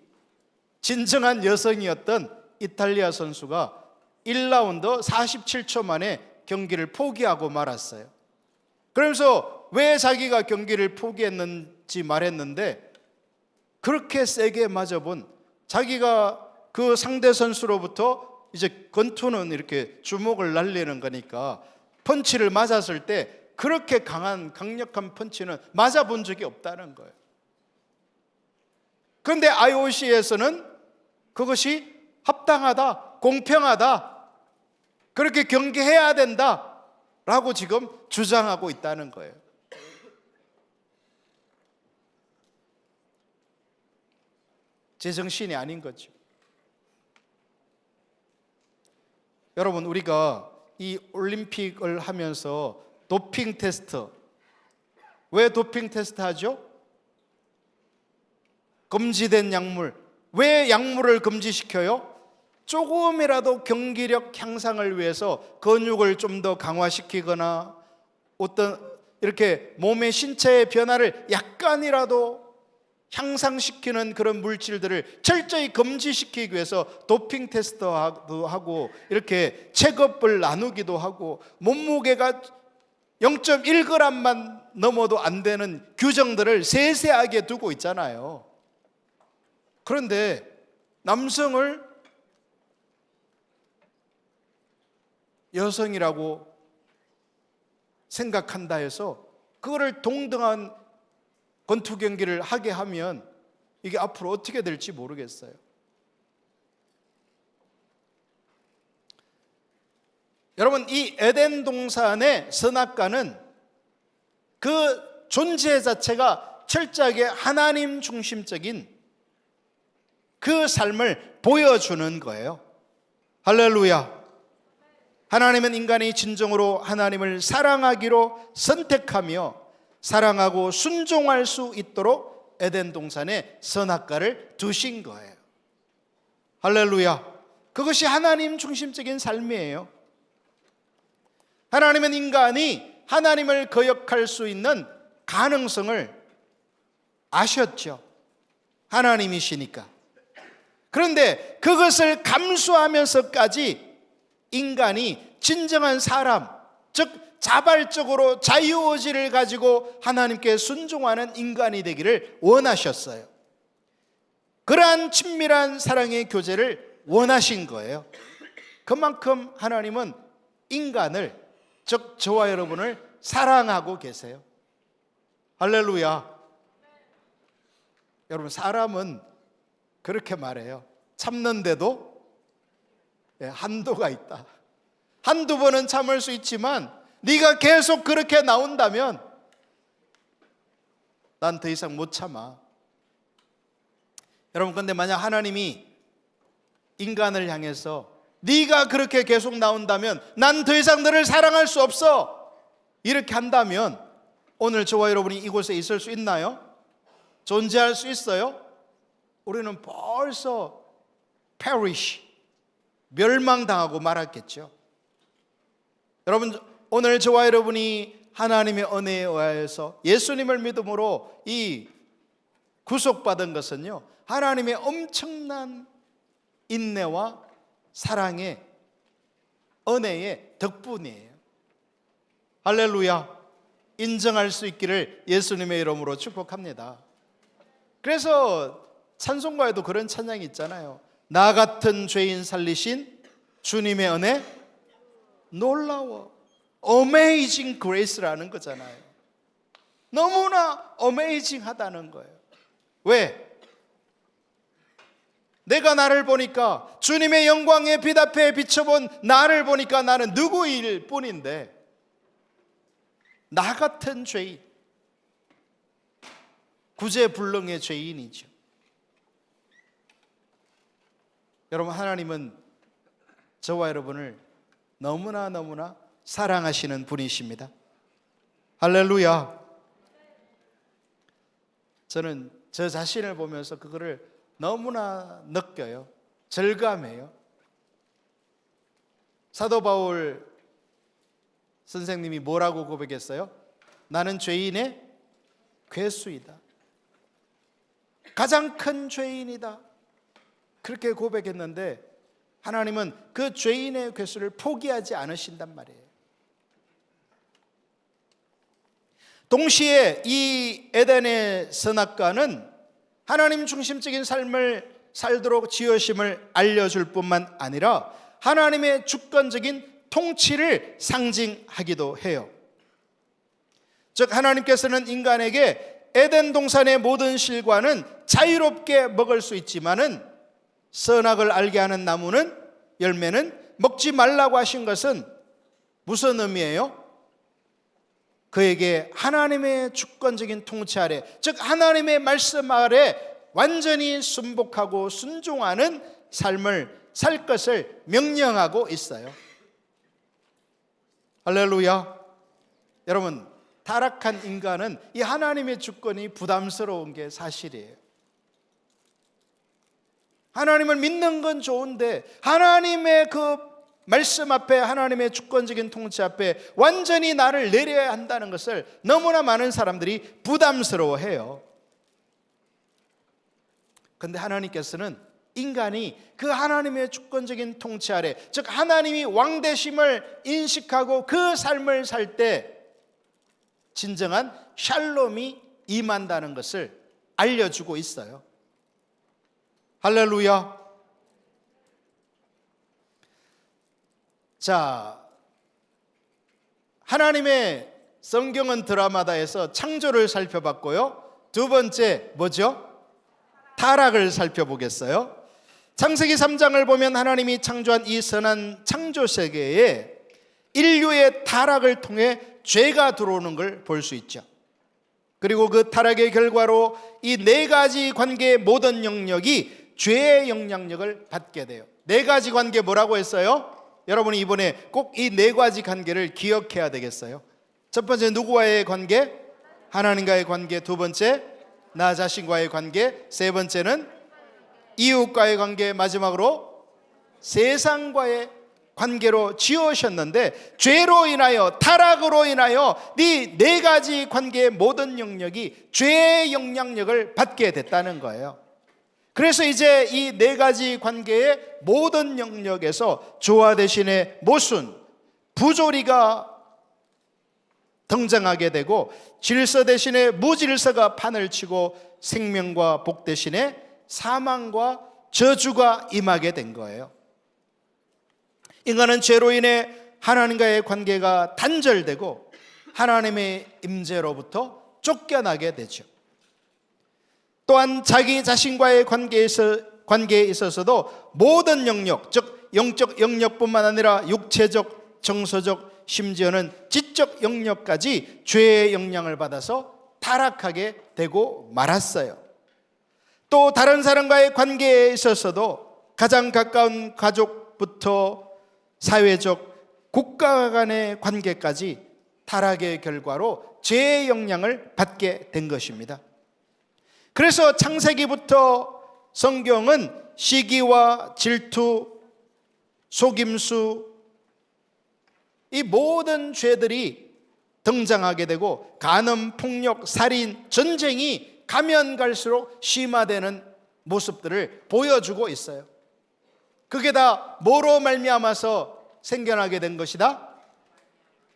진정한 여성이었던 이탈리아 선수가 1라운드 47초 만에 경기를 포기하고 말았어요. 그러면서 왜 자기가 경기를 포기했는지 말했는데, 그렇게 세게 맞아본 자기가 그 상대 선수로부터 이제 권투는 이렇게 주먹을 날리는 거니까 펀치를 맞았을 때 그렇게 강력한 펀치는 맞아본 적이 없다는 거예요. 그런데 IOC에서는 그것이 합당하다, 공평하다, 그렇게 경기해야 된다라고 지금 주장하고 있다는 거예요. 제정신이 아닌 거죠. 여러분, 우리가 이 올림픽을 하면서 도핑 테스트, 왜 도핑 테스트 하죠? 금지된 약물, 왜 약물을 금지시켜요? 조금이라도 경기력 향상을 위해서 근육을 좀 더 강화시키거나 어떤 이렇게 몸의 신체의 변화를 약간이라도 향상시키는 그런 물질들을 철저히 금지시키기 위해서 도핑 테스트도 하고 이렇게 체급을 나누기도 하고 몸무게가 0.1g만 넘어도 안 되는 규정들을 세세하게 두고 있잖아요. 그런데 남성을 여성이라고 생각한다 해서 그거를 동등한 권투 경기를 하게 하면 이게 앞으로 어떻게 될지 모르겠어요. 여러분, 이 에덴 동산의 선악과는 그 존재 자체가 철저하게 하나님 중심적인 그 삶을 보여주는 거예요. 할렐루야. 하나님은 인간이 진정으로 하나님을 사랑하기로 선택하며 사랑하고 순종할 수 있도록 에덴 동산에 선악과를 두신 거예요. 할렐루야. 그것이 하나님 중심적인 삶이에요. 하나님은 인간이 하나님을 거역할 수 있는 가능성을 아셨죠. 하나님이시니까. 그런데 그것을 감수하면서까지 인간이 진정한 사람, 즉 자발적으로 자유의지를 가지고 하나님께 순종하는 인간이 되기를 원하셨어요. 그러한 친밀한 사랑의 교제를 원하신 거예요. 그만큼 하나님은 인간을, 즉 저와 여러분을 사랑하고 계세요. 할렐루야. 여러분, 사람은 그렇게 말해요. 참는데도 한도가 있다. 한두 번은 참을 수 있지만 네가 계속 그렇게 나온다면 난 더 이상 못 참아. 여러분, 근데 만약 하나님이 인간을 향해서 네가 그렇게 계속 나온다면 난 더 이상 너를 사랑할 수 없어, 이렇게 한다면 오늘 저와 여러분이 이곳에 있을 수 있나요? 존재할 수 있어요? 우리는 벌써 perish, 멸망당하고 말았겠죠. 여러분, 오늘 저와 여러분이 하나님의 은혜에 의하여서 예수님을 믿음으로 이 구속받은 것은요, 하나님의 엄청난 인내와 사랑의 은혜의 덕분이에요. 할렐루야. 인정할 수 있기를 예수님의 이름으로 축복합니다. 그래서 찬송가에도 그런 찬양이 있잖아요. 나 같은 죄인 살리신 주님의 은혜 놀라워. Amazing Grace라는 거잖아요. 너무나 어메이징하다는 거예요. 왜? 내가 나를 보니까, 주님의 영광의 빛 앞에 비춰본 나를 보니까 나는 누구일 뿐인데, 나 같은 죄인, 구제불능의 죄인이죠. 여러분, 하나님은 저와 여러분을 너무나 사랑하시는 분이십니다. 할렐루야. 저는 저 자신을 보면서 그거를 너무나 느껴요. 절감해요. 사도 바울 선생님이 뭐라고 고백했어요? 나는 죄인의 괴수이다. 가장 큰 죄인이다. 그렇게 고백했는데 하나님은 그 죄인의 괴수를 포기하지 않으신단 말이에요. 동시에 이 에덴의 선악과는 하나님 중심적인 삶을 살도록 지으심을 알려줄 뿐만 아니라 하나님의 주권적인 통치를 상징하기도 해요. 즉 하나님께서는 인간에게 에덴 동산의 모든 실과는 자유롭게 먹을 수 있지만은 선악을 알게 하는 나무는 열매는 먹지 말라고 하신 것은 무슨 의미예요? 그에게 하나님의 주권적인 통치 아래, 즉 하나님의 말씀 아래 완전히 순복하고 순종하는 삶을 살 것을 명령하고 있어요. 할렐루야. 여러분, 타락한 인간은 이 하나님의 주권이 부담스러운 게 사실이에요. 하나님을 믿는 건 좋은데 하나님의 그 말씀 앞에, 하나님의 주권적인 통치 앞에 완전히 나를 내려야 한다는 것을 너무나 많은 사람들이 부담스러워해요. 그런데 하나님께서는 인간이 그 하나님의 주권적인 통치 아래, 즉 하나님이 왕되심을 인식하고 그 삶을 살 때 진정한 샬롬이 임한다는 것을 알려주고 있어요. 할렐루야. 자, 하나님의 성경은 드라마다에서 창조를 살펴봤고요. 두 번째 뭐죠? 타락을 살펴보겠어요. 창세기 3장을 보면 하나님이 창조한 이 선한 창조 세계에 인류의 타락을 통해 죄가 들어오는 걸 볼 수 있죠. 그리고 그 타락의 결과로 이 네 가지 관계의 모든 영역이 죄의 영향력을 받게 돼요. 네 가지 관계 뭐라고 했어요? 여러분이 이번에 꼭 이 네 가지 관계를 기억해야 되겠어요. 첫 번째 누구와의 관계? 하나님과의 관계. 두 번째 나 자신과의 관계. 세 번째는 이웃과의 관계. 마지막으로 세상과의 관계로 지으셨는데 죄로 인하여, 타락으로 인하여 이 네 가지 관계의 모든 영역이 죄의 영향력을 받게 됐다는 거예요. 그래서 이제 이 네 가지 관계의 모든 영역에서 조화 대신에 모순, 부조리가 등장하게 되고 질서 대신에 무질서가 판을 치고 생명과 복 대신에 사망과 저주가 임하게 된 거예요. 인간은 죄로 인해 하나님과의 관계가 단절되고 하나님의 임재로부터 쫓겨나게 되죠. 또한 자기 자신과의 관계에 있어서도 모든 영역, 즉 영적 영역뿐만 아니라 육체적, 정서적, 심지어는 지적 영역까지 죄의 영향을 받아서 타락하게 되고 말았어요. 또 다른 사람과의 관계에 있어서도 가장 가까운 가족부터 사회적, 국가 간의 관계까지 타락의 결과로 죄의 영향을 받게 된 것입니다. 그래서 창세기부터 성경은 시기와 질투, 속임수, 이 모든 죄들이 등장하게 되고 간음, 폭력, 살인, 전쟁이 가면 갈수록 심화되는 모습들을 보여주고 있어요. 그게 다 뭐로 말미암아서 생겨나게 된 것이다?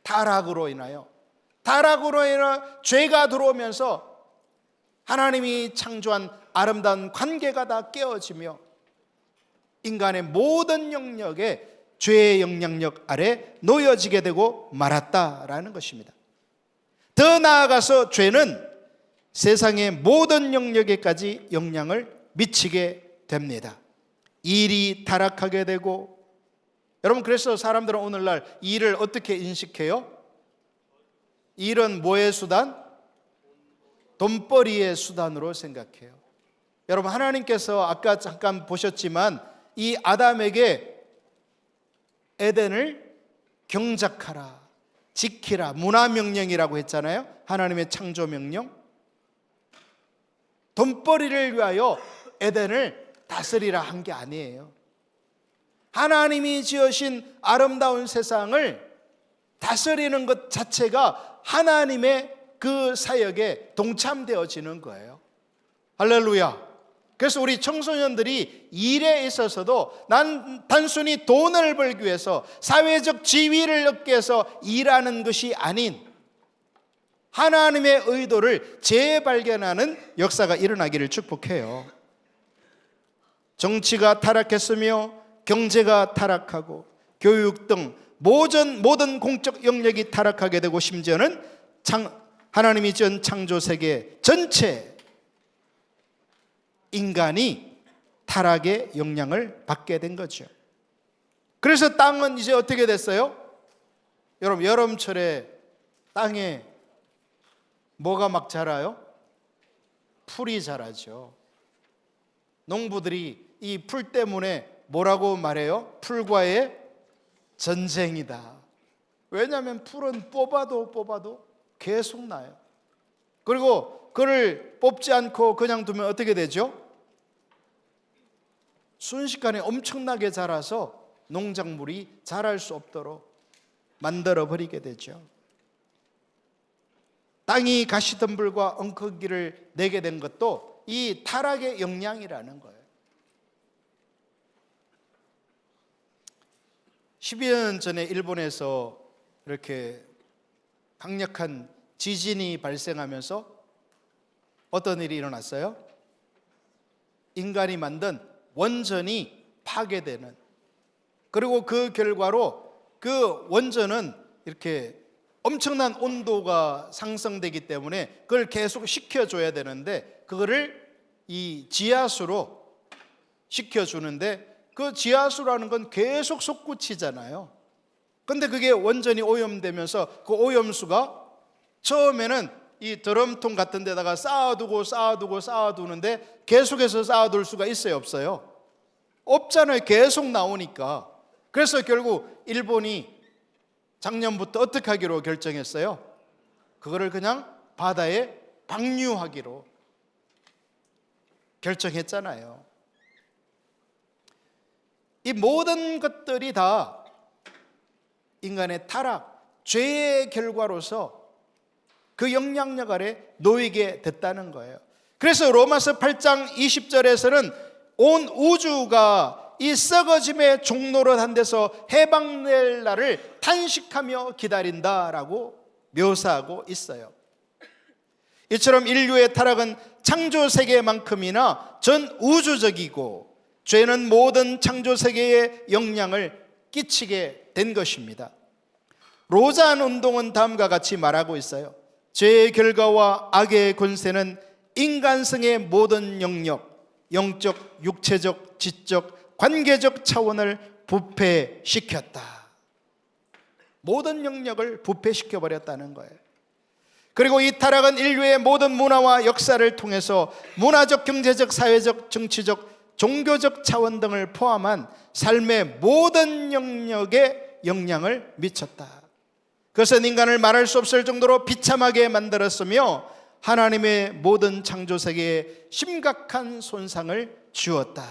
타락으로 인하여. 타락으로 인하여 죄가 들어오면서 하나님이 창조한 아름다운 관계가 다 깨어지며 인간의 모든 영역에 죄의 영향력 아래 놓여지게 되고 말았다라는 것입니다. 더 나아가서 죄는 세상의 모든 영역에까지 영향을 미치게 됩니다. 일이 타락하게 되고, 여러분 그래서 사람들은 오늘날 일을 어떻게 인식해요? 일은 뭐의 수단? 돈벌이의 수단으로 생각해요. 여러분 하나님께서 아까 잠깐 보셨지만 이 아담에게 에덴을 경작하라, 지키라, 문화명령이라고 했잖아요. 하나님의 창조명령. 돈벌이를 위하여 에덴을 다스리라 한 게 아니에요. 하나님이 지으신 아름다운 세상을 다스리는 것 자체가 하나님의 그 사역에 동참되어지는 거예요. 할렐루야. 그래서 우리 청소년들이 일에 있어서도 난 단순히 돈을 벌기 위해서, 사회적 지위를 얻기 위해서 일하는 것이 아닌 하나님의 의도를 재발견하는 역사가 일어나기를 축복해요. 정치가 타락했으며 경제가 타락하고 교육 등 모든 공적 영역이 타락하게 되고 심지어는 하나님이 지은 창조 세계 전체 인간이 타락의 영향을 받게 된 거죠. 그래서 땅은 이제 어떻게 됐어요? 여러분, 여름철에 땅에 뭐가 막 자라요? 풀이 자라죠. 농부들이 이 풀 때문에 뭐라고 말해요? 풀과의 전쟁이다. 왜냐하면 풀은 뽑아도 계속 나요. 그리고 그를 뽑지 않고 그냥 두면 어떻게 되죠? 순식간에 엄청나게 자라서 농작물이 자랄 수 없도록 만들어 버리게 되죠. 땅이 가시덤불과 엉겅기를 내게 된 것도 이 타락의 영향이라는 거예요. 12년 전에 일본에서 이렇게 강력한 지진이 발생하면서 어떤 일이 일어났어요? 인간이 만든 원전이 파괴되는, 그리고 그 결과로 그 원전은 이렇게 엄청난 온도가 상승되기 때문에 그걸 계속 식혀줘야 되는데 그거를 이 지하수로 식혀주는데 그 지하수라는 건 계속 솟구치잖아요. 근데 그게 원전이 오염되면서 그 오염수가 처음에는 이 드럼통 같은 데다가 쌓아두는데 계속해서 쌓아둘 수가 있어요, 없어요? 없잖아요. 계속 나오니까. 그래서 결국 일본이 작년부터 어떻게 하기로 결정했어요? 그거를 그냥 바다에 방류하기로 결정했잖아요. 이 모든 것들이 다 인간의 타락, 죄의 결과로서 그 영향력 아래 놓이게 됐다는 거예요. 그래서 로마서 8장 20절에서는 온 우주가 이 썩어짐의 종로릇한 데서 해방될 날을 탄식하며 기다린다라고 묘사하고 있어요. 이처럼 인류의 타락은 창조 세계만큼이나 전 우주적이고 죄는 모든 창조 세계에 영향을 끼치게 된 것입니다. 로잔 운동은 다음과 같이 말하고 있어요. 죄의 결과와 악의 권세는 인간성의 모든 영역, 영적, 육체적, 지적, 관계적 차원을 부패시켰다. 모든 영역을 부패시켜버렸다는 거예요. 그리고 이 타락은 인류의 모든 문화와 역사를 통해서 문화적, 경제적, 사회적, 정치적, 종교적 차원 등을 포함한 삶의 모든 영역에 영향을 미쳤다. 그것은 인간을 말할 수 없을 정도로 비참하게 만들었으며 하나님의 모든 창조 세계에 심각한 손상을 주었다.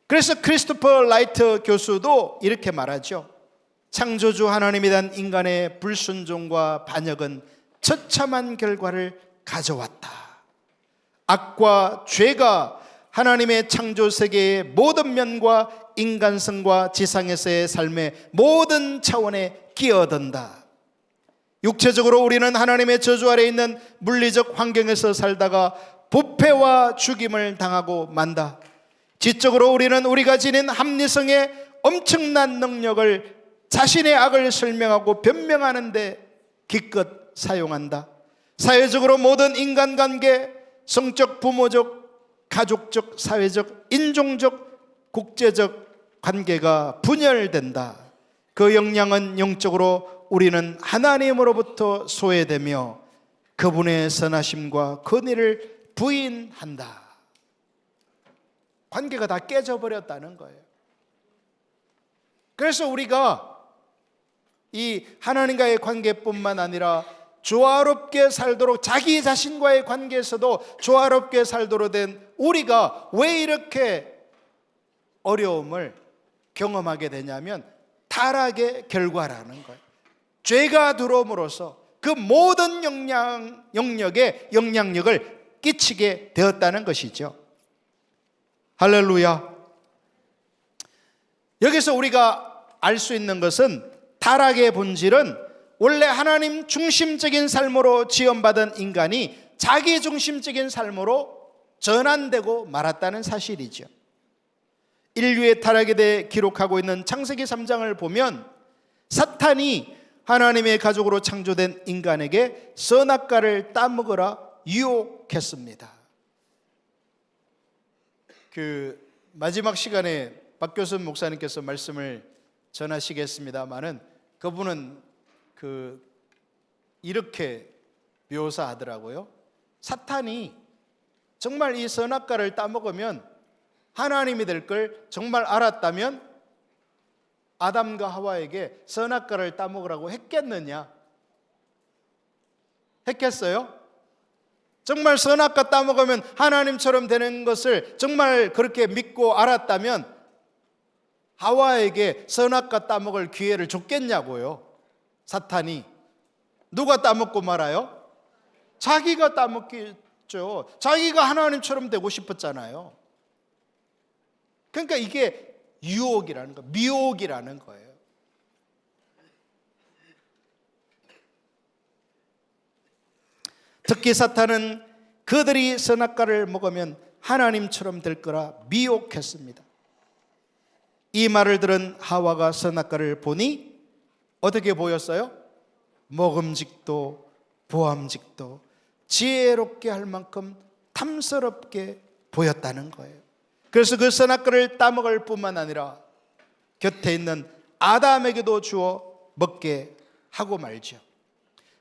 그래서 크리스토퍼 라이트 교수도 이렇게 말하죠. 창조주 하나님에 대한 인간의 불순종과 반역은 처참한 결과를 가져왔다. 악과 죄가 하나님의 창조 세계의 모든 면과 인간성과 지상에서의 삶의 모든 차원에 끼어든다. 육체적으로 우리는 하나님의 저주 아래 있는 물리적 환경에서 살다가 부패와 죽임을 당하고 만다. 지적으로 우리는 우리가 지닌 합리성의 엄청난 능력을 자신의 악을 설명하고 변명하는 데 기껏 사용한다. 사회적으로 모든 인간관계, 성적, 부모적, 가족적, 사회적, 인종적, 국제적 관계가 분열된다. 그 영향은 영적으로 우리는 하나님으로부터 소외되며 그분의 선하심과 권위를 부인한다. 관계가 다 깨져버렸다는 거예요. 그래서 우리가 이 하나님과의 관계뿐만 아니라 조화롭게 살도록, 자기 자신과의 관계에서도 조화롭게 살도록 된 우리가 왜 이렇게 어려움을 경험하게 되냐면 타락의 결과라는 거예요. 죄가 들어옴으로써 그 모든 영역에 영향력을 끼치게 되었다는 것이죠. 할렐루야. 여기서 우리가 알 수 있는 것은 타락의 본질은 원래 하나님 중심적인 삶으로 지원받은 인간이 자기 중심적인 삶으로 전환되고 말았다는 사실이죠. 인류의 타락에 대해 기록하고 있는 창세기 3장을 보면 사탄이 하나님의 가족으로 창조된 인간에게 선악과를 따먹으라 유혹했습니다. 그 마지막 시간에 박교선 목사님께서 말씀을 전하시겠습니다마는 그분은 이렇게 묘사하더라고요. 사탄이 정말 이 선악과를 따먹으면 하나님이 될 걸 정말 알았다면 아담과 하와에게 선악과를 따먹으라고 했겠느냐? 했겠어요? 정말 선악과 따먹으면 하나님처럼 되는 것을 정말 그렇게 믿고 알았다면 하와에게 선악과 따먹을 기회를 줬겠냐고요. 사탄이. 누가 따먹고 말아요? 자기가 따먹겠죠. 자기가 하나님처럼 되고 싶었잖아요. 그러니까 이게 유혹이라는 거, 미혹이라는 거예요. 특히 사탄은 그들이 선악과를 먹으면 하나님처럼 될 거라 미혹했습니다. 이 말을 들은 하와가 선악과를 보니 어떻게 보였어요? 먹음직도 보암직도 지혜롭게 할 만큼 탐스럽게 보였다는 거예요. 그래서 그 선악과를 따먹을 뿐만 아니라 곁에 있는 아담에게도 주어 먹게 하고 말죠.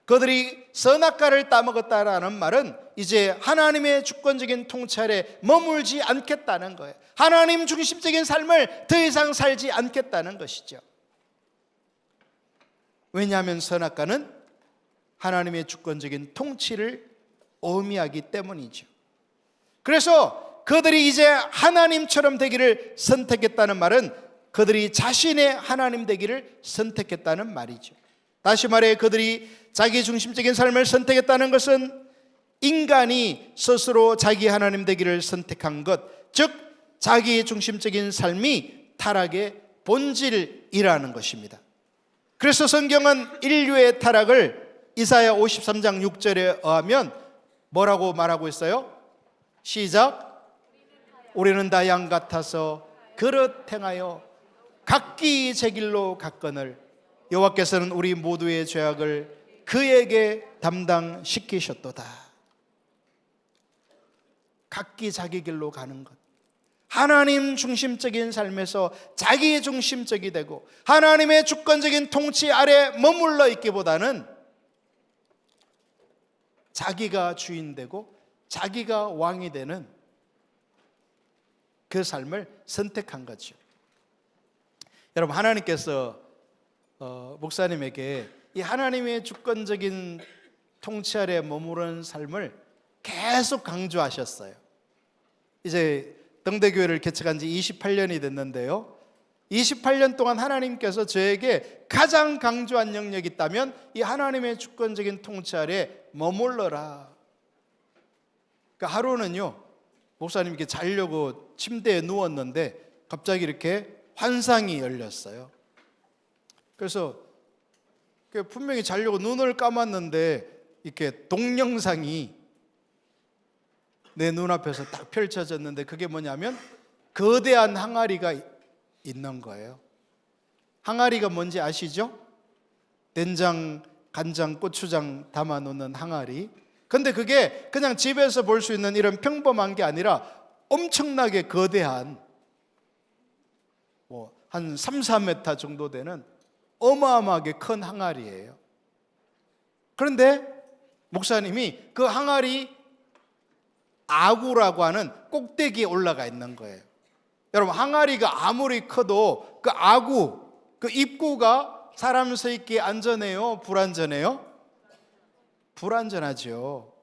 그들이 선악과를 따먹었다라는 말은 이제 하나님의 주권적인 통찰에 머물지 않겠다는 거예요. 하나님 중심적인 삶을 더 이상 살지 않겠다는 것이죠. 왜냐하면 선악과는 하나님의 주권적인 통치를 의미하기 때문이죠. 그래서 그들이 이제 하나님처럼 되기를 선택했다는 말은 그들이 자신의 하나님 되기를 선택했다는 말이죠. 다시 말해 그들이 자기 중심적인 삶을 선택했다는 것은 인간이 스스로 자기 하나님 되기를 선택한 것, 즉 자기 중심적인 삶이 타락의 본질이라는 것입니다. 그래서 성경은 인류의 타락을 이사야 53장 6절에 의하면 뭐라고 말하고 있어요? 시작. 우리는 다 양 같아서 그릇 행하여 각기 제 길로 갔거늘 여호와께서는 우리 모두의 죄악을 그에게 담당시키셨도다. 각기 자기 길로 가는 것, 하나님 중심적인 삶에서 자기 중심적이 되고 하나님의 주권적인 통치 아래 머물러 있기보다는 자기가 주인 되고 자기가 왕이 되는 그 삶을 선택한 거죠. 여러분, 하나님께서 목사님에게 이 하나님의 주권적인 통치 아래 머무르는 삶을 계속 강조하셨어요. 이제 등대교회를 개척한 지 28년이 됐는데요, 28년 동안 하나님께서 저에게 가장 강조한 영역이 있다면 이 하나님의 주권적인 통치 아래 머물러라. 그러니까 하루는요, 목사님 이렇게 자려고 침대에 누웠는데 갑자기 이렇게 환상이 열렸어요. 그래서 분명히 자려고 눈을 감았는데 이렇게 동영상이 내 눈앞에서 딱 펼쳐졌는데 그게 뭐냐면 거대한 항아리가 있는 거예요. 항아리가 뭔지 아시죠? 된장, 간장, 고추장 담아놓는 항아리. 근데 그게 그냥 집에서 볼 수 있는 이런 평범한 게 아니라 엄청나게 거대한 한 3, 4m 정도 되는 어마어마하게 큰 항아리예요. 그런데 목사님이 그 항아리 아구라고 하는 꼭대기에 올라가 있는 거예요. 여러분, 항아리가 아무리 커도 그 아구, 그 입구가 사람 서 있기에 안전해요? 불안전해요? 불안전하죠.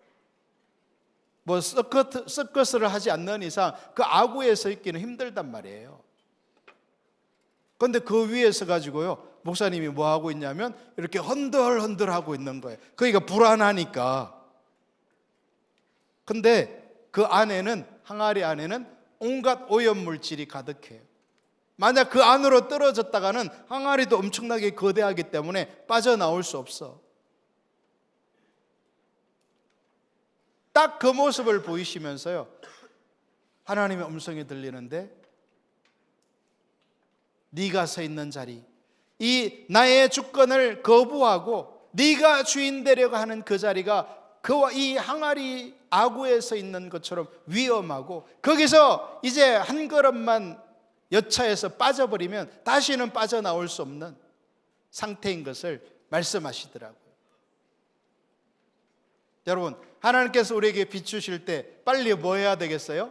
서커스를 하지 않는 이상 그 아구에 서 있기는 힘들단 말이에요. 그런데 그 위에서 가지고요, 목사님이 뭐 하고 있냐면 이렇게 헌들헌들 하고 있는 거예요. 그러니까 불안하니까. 근데 그 안에는, 항아리 안에는 온갖 오염물질이 가득해요. 만약 그 안으로 떨어졌다가는 항아리도 엄청나게 거대하기 때문에 빠져나올 수 없어. 딱 그 모습을 보이시면서요, 하나님의 음성이 들리는데, 네가 서 있는 자리, 이 나의 주권을 거부하고 네가 주인 되려고 하는 그 자리가 그와 이 항아리 아구에 서 있는 것처럼 위험하고, 거기서 이제 한 걸음만 여차해서 빠져버리면 다시는 빠져나올 수 없는 상태인 것을 말씀하시더라고요. 여러분, 하나님께서 우리에게 비추실 때 빨리 뭐 해야 되겠어요?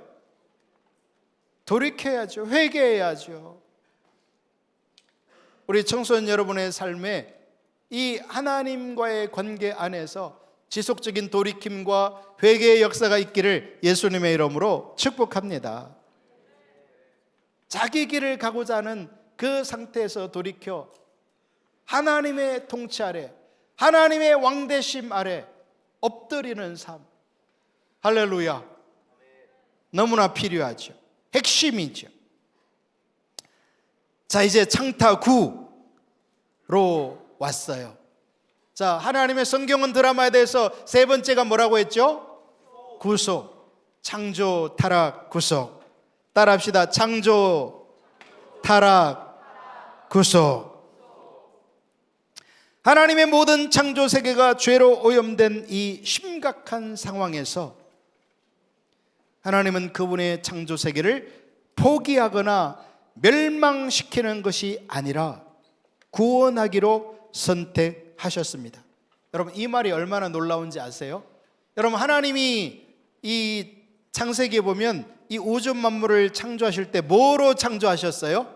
돌이켜야죠. 회개해야죠. 우리 청소년 여러분의 삶에 이 하나님과의 관계 안에서 지속적인 돌이킴과 회개의 역사가 있기를 예수님의 이름으로 축복합니다. 자기 길을 가고자 하는 그 상태에서 돌이켜 하나님의 통치 아래, 하나님의 왕대심 아래 엎드리는 삶, 할렐루야, 너무나 필요하죠. 핵심이죠. 자, 이제 창타 9로 왔어요. 자, 하나님의 성경은 드라마에 대해서 세 번째가 뭐라고 했죠? 구속. 창조, 타락, 구속. 따라합시다. 창조, 타락, 구속. 하나님의 모든 창조 세계가 죄로 오염된 이 심각한 상황에서 하나님은 그분의 창조 세계를 포기하거나 멸망시키는 것이 아니라 구원하기로 선택하셨습니다. 여러분, 이 말이 얼마나 놀라운지 아세요? 여러분, 하나님이 이 창세기에 보면 이 우주 만물을 창조하실 때 뭐로 창조하셨어요?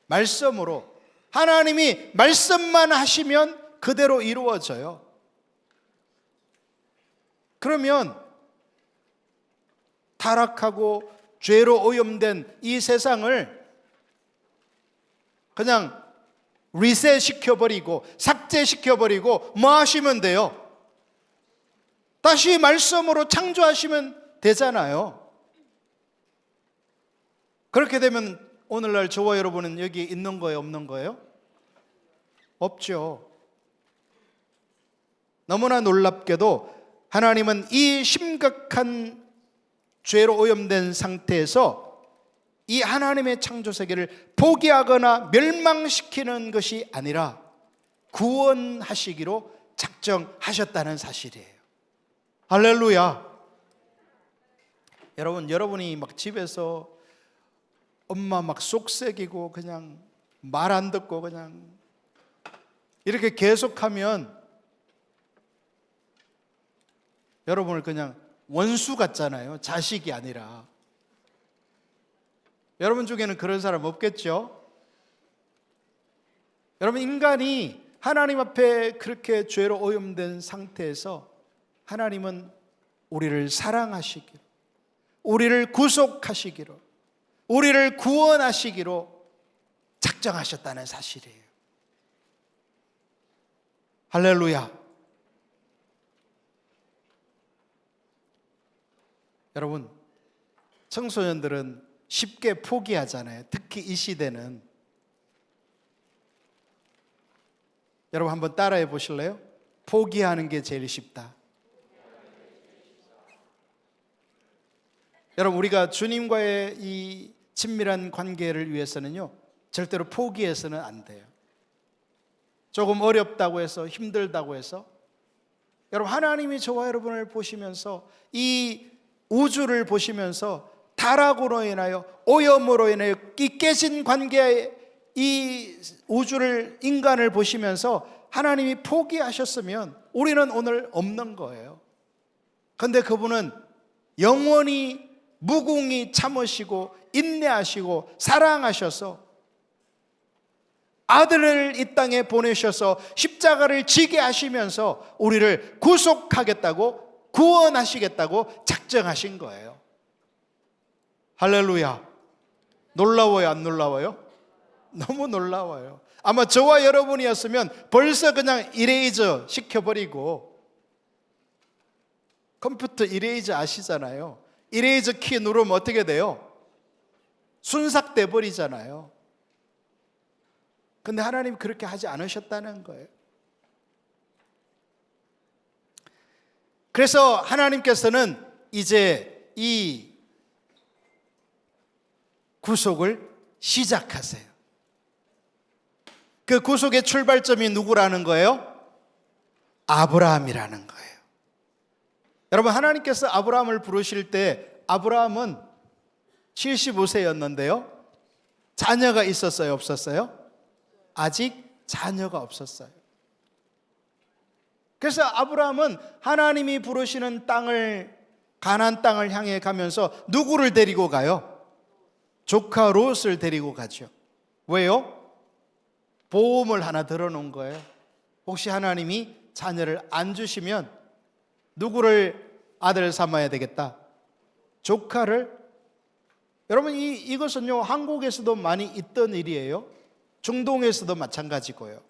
말씀으로. 하나님이 말씀만 하시면 그대로 이루어져요. 그러면 타락하고 죄로 오염된 이 세상을 그냥 리셋 시켜버리고 삭제시켜버리고 뭐 하시면 돼요? 다시 말씀으로 창조하시면 되잖아요. 그렇게 되면 오늘날 저와 여러분은 여기 있는 거예요, 없는 거예요? 없죠. 너무나 놀랍게도 하나님은 이 심각한 죄로 오염된 상태에서 이 하나님의 창조 세계를 포기하거나 멸망시키는 것이 아니라 구원하시기로 작정하셨다는 사실이에요. 할렐루야. 여러분이 막 집에서 엄마 막 속삭이고 그냥 말 안 듣고 그냥 이렇게 계속하면 여러분을 그냥 원수 같잖아요. 자식이 아니라. 여러분 중에는 그런 사람 없겠죠? 여러분, 인간이 하나님 앞에 그렇게 죄로 오염된 상태에서 하나님은 우리를 사랑하시기로, 우리를 구속하시기로, 우리를 구원하시기로 작정하셨다는 사실이에요. 할렐루야. 여러분, 청소년들은 쉽게 포기하잖아요. 특히 이 시대는. 여러분 한번 따라해 보실래요? 포기하는 게 제일 쉽다. 여러분, 우리가 주님과의 이 친밀한 관계를 위해서는요, 절대로 포기해서는 안 돼요. 조금 어렵다고 해서, 힘들다고 해서, 여러분, 하나님이 저와 여러분을 보시면서, 이 우주를 보시면서 타락으로 인하여, 오염으로 인하여 이 깨진 관계에 이 우주를, 인간을 보시면서 하나님이 포기하셨으면 우리는 오늘 없는 거예요. 그런데 그분은 영원히 무궁히 참으시고 인내하시고 사랑하셔서 아들을 이 땅에 보내셔서 십자가를 지게 하시면서 우리를 구속하겠다고, 구원하시겠다고 작정하신 거예요. 할렐루야. 놀라워요, 안 놀라워요? 너무 놀라워요. 아마 저와 여러분이었으면 벌써 그냥 이레이저 시켜버리고, 컴퓨터 이레이저 아시잖아요. 이레이저 키 누르면 어떻게 돼요? 파삭돼 버리잖아요. 근데 하나님 그렇게 하지 않으셨다는 거예요. 그래서 하나님께서는 이제 이 구속을 시작하세요. 그 구속의 출발점이 누구라는 거예요? 아브라함이라는 거예요. 여러분, 하나님께서 아브라함을 부르실 때 아브라함은 75세였는데요 자녀가 있었어요, 없었어요? 아직 자녀가 없었어요. 그래서 아브라함은 하나님이 부르시는 땅을, 가나안 땅을 향해 가면서 누구를 데리고 가요? 조카 롯을 데리고 가죠. 왜요? 보험을 하나 들어놓은 거예요. 혹시 하나님이 자녀를 안 주시면 누구를 아들 삼아야 되겠다? 조카를. 여러분, 이것은요 한국에서도 많이 있던 일이에요. 중동에서도 마찬가지고요.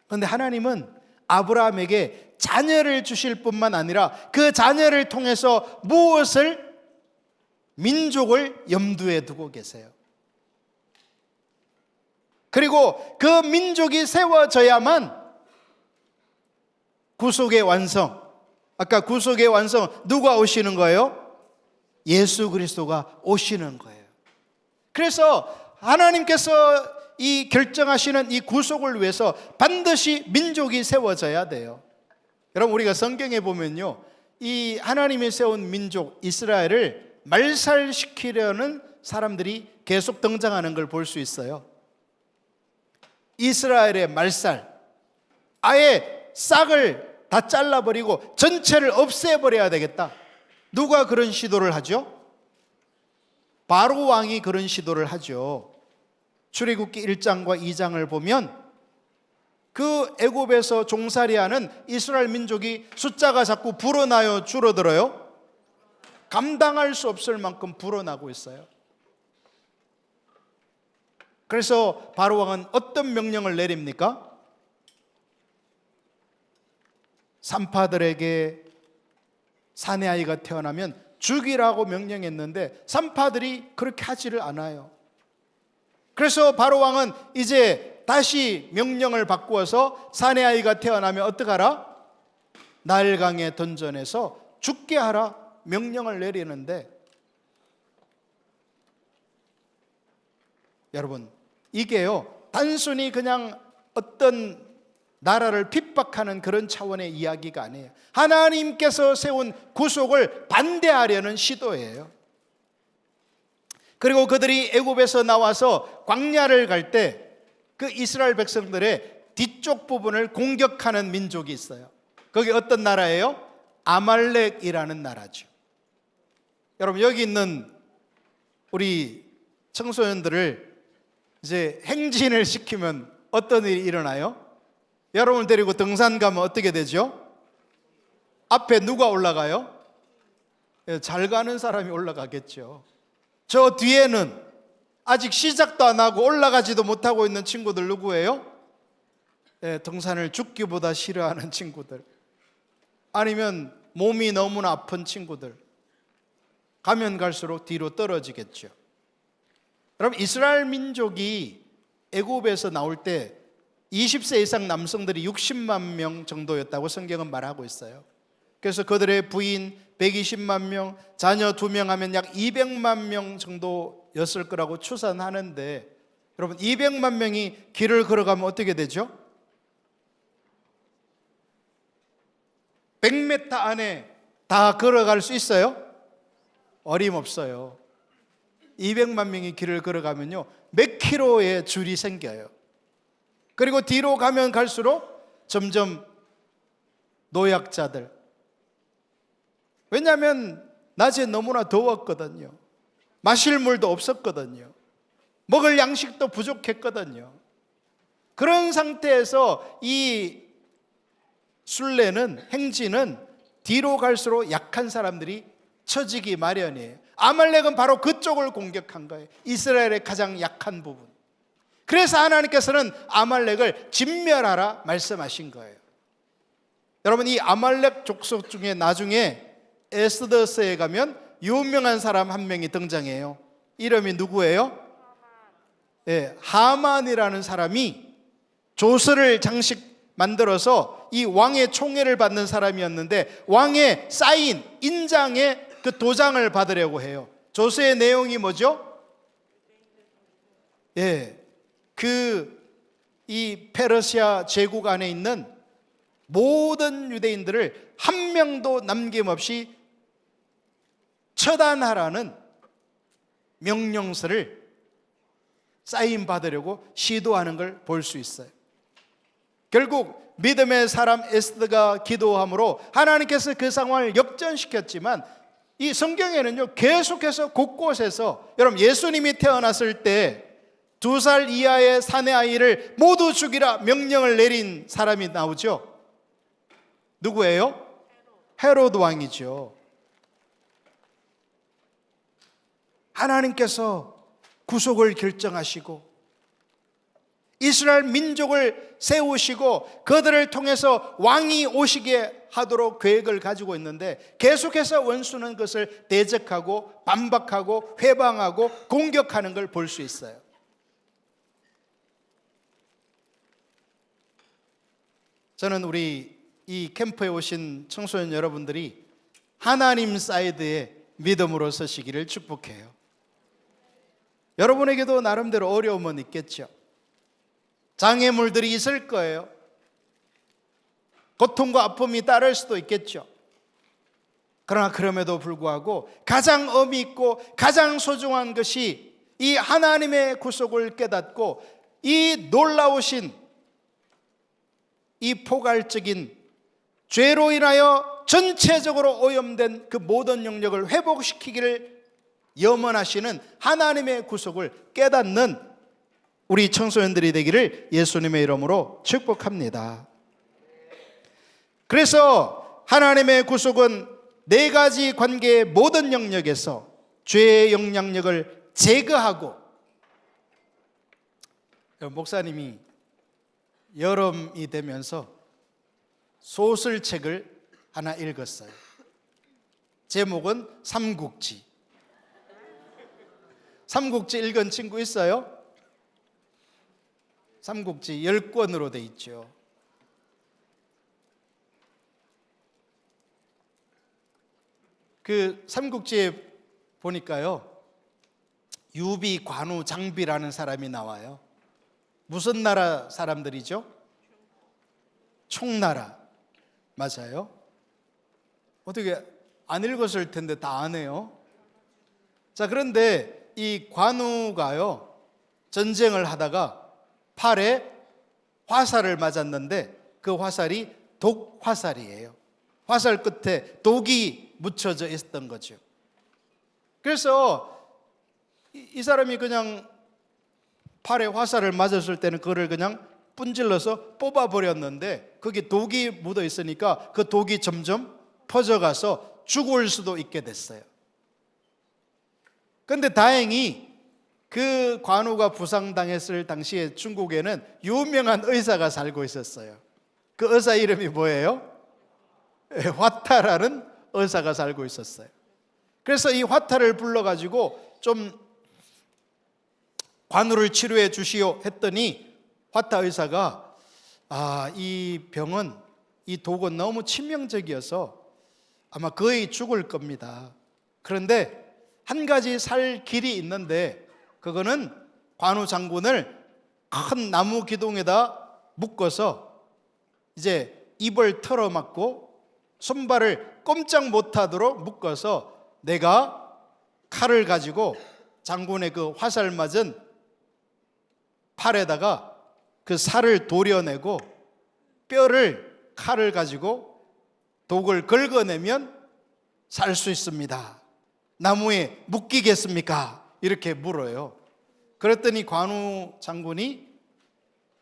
그런데 하나님은 아브라함에게 자녀를 주실 뿐만 아니라 그 자녀를 통해서 무엇을, 민족을 염두에 두고 계세요. 그리고 그 민족이 세워져야만 구속의 완성, 아까 구속의 완성 누가 오시는 거예요? 예수 그리스도가 오시는 거예요. 그래서 하나님께서 이 결정하시는 이 구속을 위해서 반드시 민족이 세워져야 돼요. 여러분, 우리가 성경에 보면요 이 하나님이 세운 민족 이스라엘을 말살시키려는 사람들이 계속 등장하는 걸 볼 수 있어요. 이스라엘의 말살, 아예 싹을 다 잘라버리고 전체를 없애버려야 되겠다. 누가 그런 시도를 하죠? 바로 왕이 그런 시도를 하죠. 출애굽기 1장과 2장을 보면 그 애굽에서 종살이하는 이스라엘 민족이 숫자가 자꾸 불어나요, 줄어들어요? 감당할 수 없을 만큼 불어나고 있어요. 그래서 바로 왕은 어떤 명령을 내립니까? 산파들에게 사내 아이가 태어나면 죽이라고 명령했는데 산파들이 그렇게 하지를 않아요. 그래서 바로 왕은 이제 다시 명령을 바꾸어서 사내 아이가 태어나면 어떡하라? 나일강에 던져내서 죽게 하라 명령을 내리는데, 여러분, 이게요 단순히 그냥 어떤 나라를 핍박하는 그런 차원의 이야기가 아니에요. 하나님께서 세운 구속을 반대하려는 시도예요. 그리고 그들이 애굽에서 나와서 광야를 갈 때 그 이스라엘 백성들의 뒤쪽 부분을 공격하는 민족이 있어요. 거기 어떤 나라예요? 아말렉이라는 나라죠. 여러분, 여기 있는 우리 청소년들을 이제 행진을 시키면 어떤 일이 일어나요? 여러분을 데리고 등산 가면 어떻게 되죠? 앞에 누가 올라가요? 잘 가는 사람이 올라가겠죠. 저 뒤에는 아직 시작도 안 하고 올라가지도 못하고 있는 친구들 누구예요? 등산을 죽기보다 싫어하는 친구들, 아니면 몸이 너무나 아픈 친구들. 가면 갈수록 뒤로 떨어지겠죠. 여러분, 이스라엘 민족이 애굽에서 나올 때 20세 이상 남성들이 60만 명 정도였다고 성경은 말하고 있어요. 그래서 그들의 부인 120만 명, 자녀 2명 하면 약 200만 명 정도였을 거라고 추산하는데, 여러분 200만 명이 길을 걸어가면 어떻게 되죠? 100m 안에 다 걸어갈 수 있어요? 어림없어요. 200만 명이 길을 걸어가면요 몇 킬로의 줄이 생겨요. 그리고 뒤로 가면 갈수록 점점 노약자들, 왜냐하면 낮에 너무나 더웠거든요. 마실 물도 없었거든요. 먹을 양식도 부족했거든요. 그런 상태에서 이 순례는, 행진은 뒤로 갈수록 약한 사람들이 처지기 마련이에요. 아말렉은 바로 그쪽을 공격한 거예요. 이스라엘의 가장 약한 부분. 그래서 하나님께서는 아말렉을 진멸하라 말씀하신 거예요. 여러분, 이 아말렉 족속 중에 나중에 에스더서에 가면 유명한 사람 한 명이 등장해요. 이름이 누구예요? 하만이라는 사람이 조서를 장식 만들어서 이 왕의 총애를 받는 사람이었는데, 왕의 사인, 인장의 그 도장을 받으려고 해요. 조서의 내용이 뭐죠? 이 페르시아 제국 안에 있는 모든 유대인들을 한 명도 남김없이 처단하라는 명령서를 사인 받으려고 시도하는 걸 볼 수 있어요. 결국 믿음의 사람 에스더가 기도함으로 하나님께서 그 상황을 역전시켰지만, 이 성경에는요 계속해서 곳곳에서, 여러분 예수님이 태어났을 때 2살 이하의 사내 아이를 모두 죽이라 명령을 내린 사람이 나오죠. 누구예요? 헤로드 왕이죠. 하나님께서 구속을 결정하시고 이스라엘 민족을 세우시고 그들을 통해서 왕이 오시게 하도록 계획을 가지고 있는데, 계속해서 원수는 그것을 대적하고 반박하고 회방하고 공격하는 걸 볼 수 있어요. 저는 우리 이 캠프에 오신 청소년 여러분들이 하나님 사이드에 믿음으로 서시기를 축복해요. 여러분에게도 나름대로 어려움은 있겠죠. 장애물들이 있을 거예요. 고통과 아픔이 따를 수도 있겠죠. 그러나 그럼에도 불구하고 가장 의미 있고 가장 소중한 것이 이 하나님의 구속을 깨닫고 이 놀라우신 이 포괄적인 죄로 인하여 전체적으로 오염된 그 모든 영역을 회복시키기를 염원하시는 하나님의 구속을 깨닫는 우리 청소년들이 되기를 예수님의 이름으로 축복합니다. 그래서 하나님의 구속은 4가지 관계의 모든 영역에서 죄의 영향력을 제거하고, 목사님이 여름이 되면서 소설책을 하나 읽었어요. 제목은 삼국지. 삼국지 읽은 친구 있어요? 삼국지 10권으로 돼 있죠. 그 삼국지에 보니까요, 유비, 관우, 장비라는 사람이 나와요. 무슨 나라 사람들이죠? 총나라. 맞아요. 어떻게 안 읽었을 텐데 다 아네요. 자, 그런데 이 관우가요, 전쟁을 하다가 팔에 화살을 맞았는데 그 화살이 독화살이에요. 화살 끝에 독이 묻혀져 있었던 거죠. 그래서 이 사람이 그냥 팔에 화살을 맞았을 때는 그거를 그냥 분질러서 뽑아버렸는데, 거기 독이 묻어 있으니까 그 독이 점점 퍼져가서 죽을 수도 있게 됐어요. 그런데 다행히 그 관우가 부상당했을 당시에 중국에는 유명한 의사가 살고 있었어요. 그 의사 이름이 뭐예요? 화타라는 의사가 살고 있었어요. 그래서 이 화타를 불러가지고 좀 관우를 치료해 주시오 했더니 화타 의사가 이 병은, 이 독은 너무 치명적이어서 아마 거의 죽을 겁니다. 그런데 한 가지 살 길이 있는데, 그거는 관우 장군을 큰 나무 기둥에다 묶어서 이제 입을 털어막고 손발을 꼼짝 못하도록 묶어서 내가 칼을 가지고 장군의 그 화살 맞은 팔에다가 그 살을 도려내고 뼈를 칼을 가지고 독을 긁어내면 살 수 있습니다. 나무에 묶이겠습니까? 이렇게 물어요. 그랬더니 관우 장군이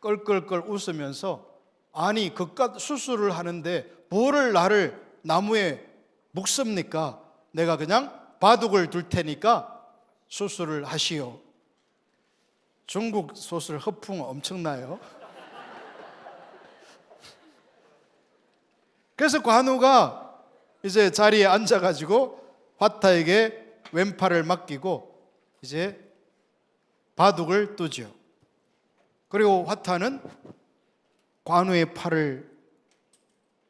껄껄껄 웃으면서, 아니 그깟 수술을 하는데 뭐를 나를 나무에 묶습니까? 내가 그냥 바둑을 둘 테니까 수술을 하시오. 중국 소설 허풍 엄청나요. 그래서 관우가 이제 자리에 앉아가지고 화타에게 왼팔을 맡기고 이제 바둑을 두죠. 그리고 화타는 관우의 팔을,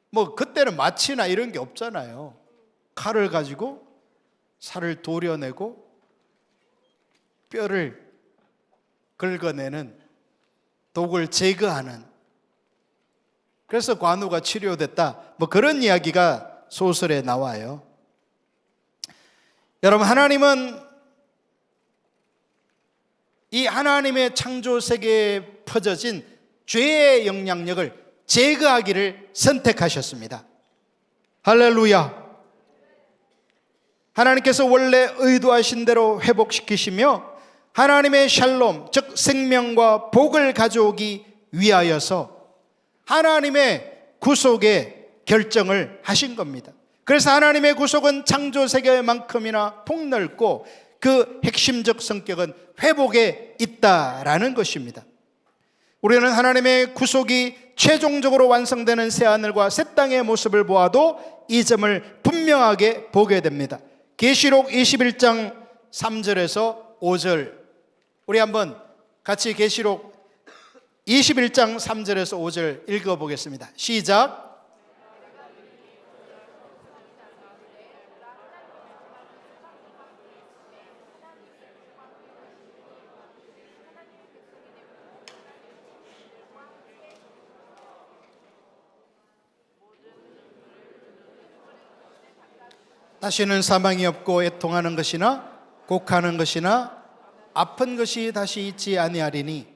뭐 그때는 마취나 이런 게 없잖아요. 칼을 가지고 살을 도려내고 뼈를 긁어내는, 독을 제거하는, 그래서 관우가 치료됐다, 뭐 그런 이야기가 소설에 나와요. 여러분, 하나님은 이 하나님의 창조 세계에 퍼져진 죄의 영향력을 제거하기를 선택하셨습니다. 할렐루야. 하나님께서 원래 의도하신 대로 회복시키시며 하나님의 샬롬, 즉 생명과 복을 가져오기 위하여서 하나님의 구속의 결정을 하신 겁니다. 그래서 하나님의 구속은 창조 세계만큼이나 폭넓고 그 핵심적 성격은 회복에 있다라는 것입니다. 우리는 하나님의 구속이 최종적으로 완성되는 새하늘과 새 땅의 모습을 보아도 이 점을 분명하게 보게 됩니다. 계시록 21장 3절에서 5절, 우리 한번 같이 계시록 21장 3절에서 5절 읽어보겠습니다. 시작. 다시는 사망이 없고 애통하는 것이나 곡하는 것이나 아픈 것이 다시 있지 아니하리니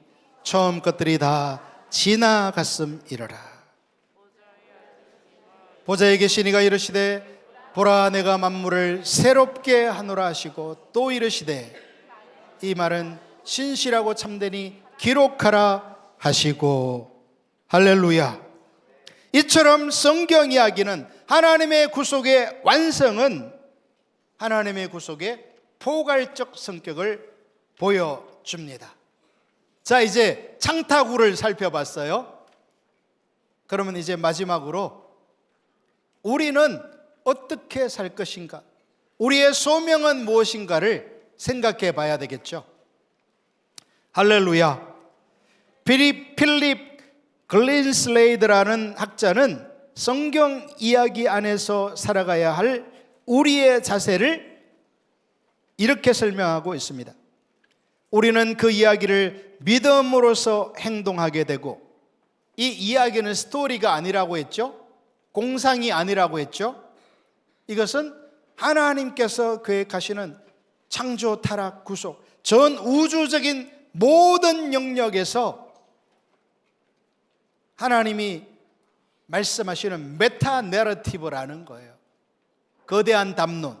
처음 것들이 다 지나갔음이로라. 보좌에 계신 이가 이르시되 보라, 내가 만물을 새롭게 하노라 하시고 또 이르시되 이 말은 신실하고 참되니 기록하라 하시고. 할렐루야. 이처럼 성경 이야기는 하나님의 구속의 완성은 하나님의 구속의 포괄적 성격을 보여줍니다. 자, 이제 창타구를 살펴봤어요. 그러면 이제 마지막으로 우리는 어떻게 살 것인가, 우리의 소명은 무엇인가를 생각해 봐야 되겠죠. 할렐루야. 필립 글린슬레이드라는 학자는 성경 이야기 안에서 살아가야 할 우리의 자세를 이렇게 설명하고 있습니다. 우리는 그 이야기를 믿음으로써 행동하게 되고, 이 이야기는 스토리가 아니라고 했죠. 공상이 아니라고 했죠. 이것은 하나님께서 계획하시는 창조, 타락, 구속, 전 우주적인 모든 영역에서 하나님이 말씀하시는 메타 내러티브라는 거예요. 거대한 담론.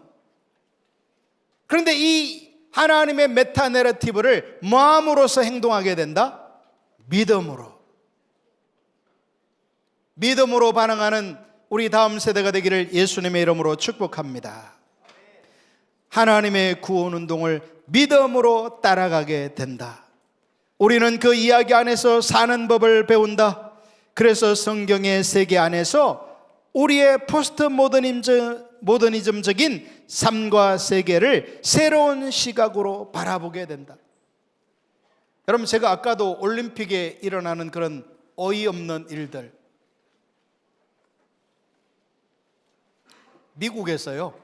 그런데 이 하나님의 메타 내러티브를 마음으로서 행동하게 된다? 믿음으로 반응하는 우리 다음 세대가 되기를 예수님의 이름으로 축복합니다. 하나님의 구원 운동을 믿음으로 따라가게 된다. 우리는 그 이야기 안에서 사는 법을 배운다. 그래서 성경의 세계 안에서 우리의 포스트 모더니즘적인 삶과 세계를 새로운 시각으로 바라보게 된다. 여러분, 제가 아까도 올림픽에 일어나는 그런 어이없는 일들, 미국에서요,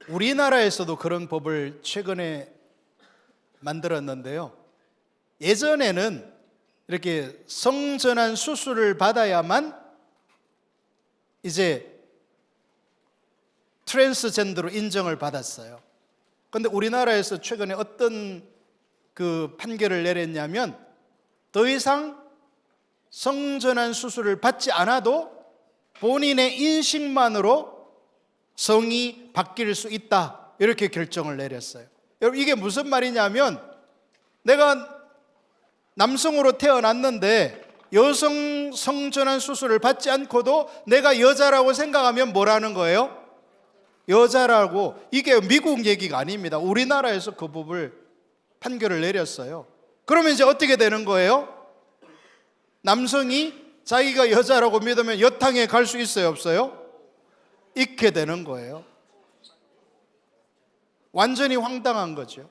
우리나라에서도 그런 법을 최근에 만들었는데요. 예전에는 이렇게 성전환 수술을 받아야만 이제 트랜스젠더로 인정을 받았어요. 그런데 우리나라에서 최근에 어떤 그 판결을 내렸냐면, 더 이상 성전환 수술을 받지 않아도 본인의 인식만으로 성이 바뀔 수 있다, 이렇게 결정을 내렸어요. 여러분, 이게 무슨 말이냐면, 내가 남성으로 태어났는데 여성 성전환 수술을 받지 않고도 내가 여자라고 생각하면 뭐라는 거예요? 여자라고. 이게 미국 얘기가 아닙니다. 우리나라에서 그 법을 판결을 내렸어요. 그러면 이제 어떻게 되는 거예요? 남성이 자기가 여자라고 믿으면 여탕에 갈 수 있어요, 없어요? 있게 되는 거예요. 완전히 황당한 거죠.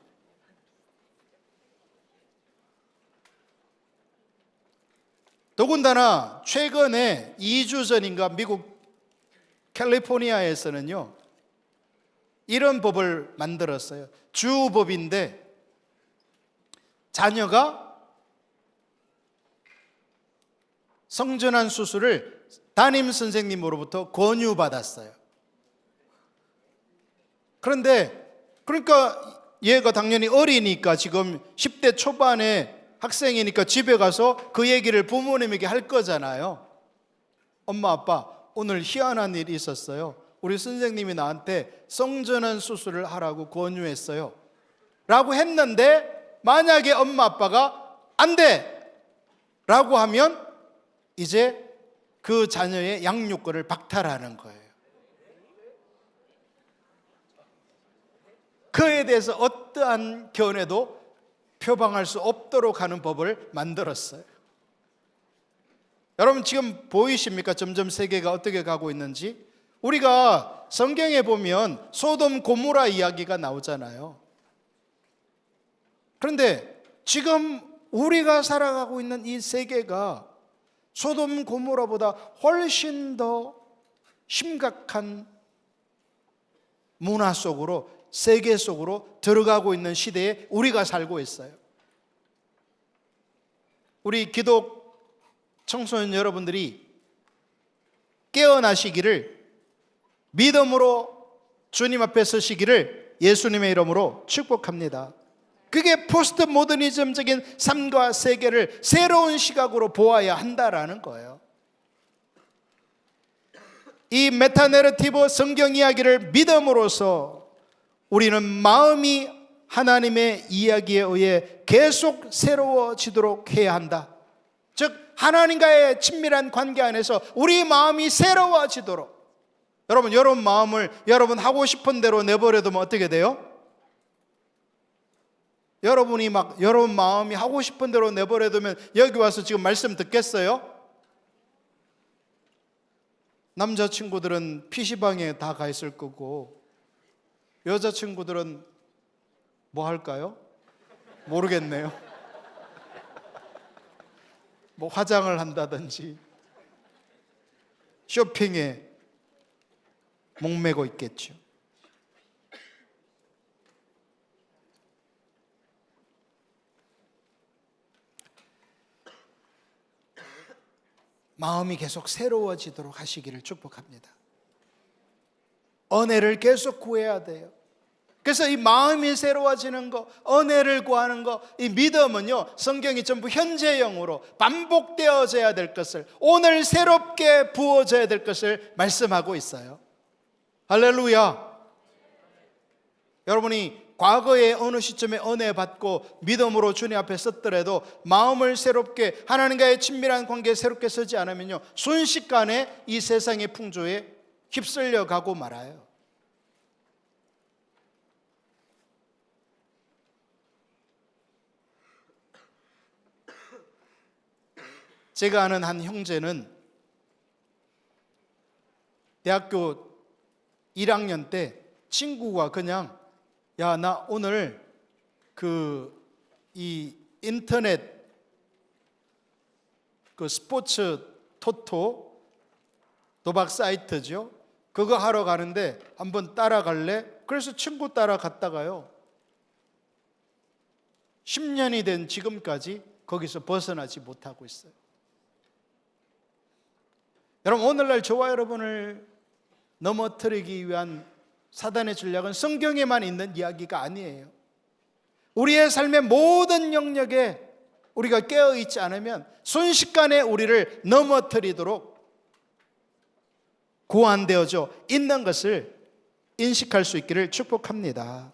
더군다나 최근에 2주 전인가 미국 캘리포니아에서는요, 이런 법을 만들었어요. 주법인데 자녀가 성전환 수술을 담임 선생님으로부터 권유받았어요. 그러니까 얘가 당연히 어리니까 지금 10대 초반에 학생이니까 집에 가서 그 얘기를 부모님에게 할 거잖아요. 엄마 아빠 오늘 희한한 일이 있었어요. 우리 선생님이 나한테 성전환 수술을 하라고 권유했어요 라고 했는데, 만약에 엄마 아빠가 안 돼 라고 하면 이제 그 자녀의 양육권을 박탈하는 거예요. 그에 대해서 어떠한 견해도 표방할 수 없도록 하는 법을 만들었어요. 여러분 지금 보이십니까? 점점 세계가 어떻게 가고 있는지. 우리가 성경에 보면 소돔 고모라 이야기가 나오잖아요. 그런데 지금 우리가 살아가고 있는 이 세계가 소돔 고모라보다 훨씬 더 심각한 문화 속으로, 세계 속으로 들어가고 있는 시대에 우리가 살고 있어요. 우리 기독 청소년 여러분들이 깨어나시기를, 믿음으로 주님 앞에 서시기를 예수님의 이름으로 축복합니다. 그게 포스트 모더니즘적인 삶과 세계를 새로운 시각으로 보아야 한다라는 거예요. 이 메타내러티브 성경 이야기를 믿음으로써 우리는 마음이 하나님의 이야기에 의해 계속 새로워지도록 해야 한다. 즉 하나님과의 친밀한 관계 안에서 우리 마음이 새로워지도록. 여러분 마음을 여러분 하고 싶은 대로 내버려두면 어떻게 돼요? 여러분 마음이 하고 싶은 대로 내버려두면 여기 와서 지금 말씀 듣겠어요? 남자친구들은 PC방에 다 가 있을 거고 여자친구들은 뭐 할까요? 모르겠네요. 뭐 화장을 한다든지 쇼핑에 목매고 있겠죠. 마음이 계속 새로워지도록 하시기를 축복합니다. 은혜를 계속 구해야 돼요. 그래서 이 마음이 새로워지는 거, 은혜를 구하는 거, 이 믿음은요, 성경이 전부 현재형으로 반복되어져야 될 것을, 오늘 새롭게 부어져야 될 것을 말씀하고 있어요. 할렐루야. 여러분이 과거에 어느 시점에 은혜 받고 믿음으로 주님 앞에 섰더라도 마음을 새롭게, 하나님과의 친밀한 관계에 새롭게 서지 않으면요, 순식간에 이 세상의 풍조에 휩쓸려 가고 말아요. 제가 아는 한 형제는 대학교 1학년 때 친구가 그냥, 야, 나 오늘 이 인터넷 스포츠 토토 도박 사이트죠, 그거 하러 가는데 한번 따라갈래? 그래서 친구 따라갔다가요 10년이 된 지금까지 거기서 벗어나지 못하고 있어요. 여러분, 오늘날 저와 여러분을 넘어뜨리기 위한 사단의 전략은 성경에만 있는 이야기가 아니에요. 우리의 삶의 모든 영역에 우리가 깨어있지 않으면 순식간에 우리를 넘어뜨리도록 고안되어져 있는 것을 인식할 수 있기를 축복합니다.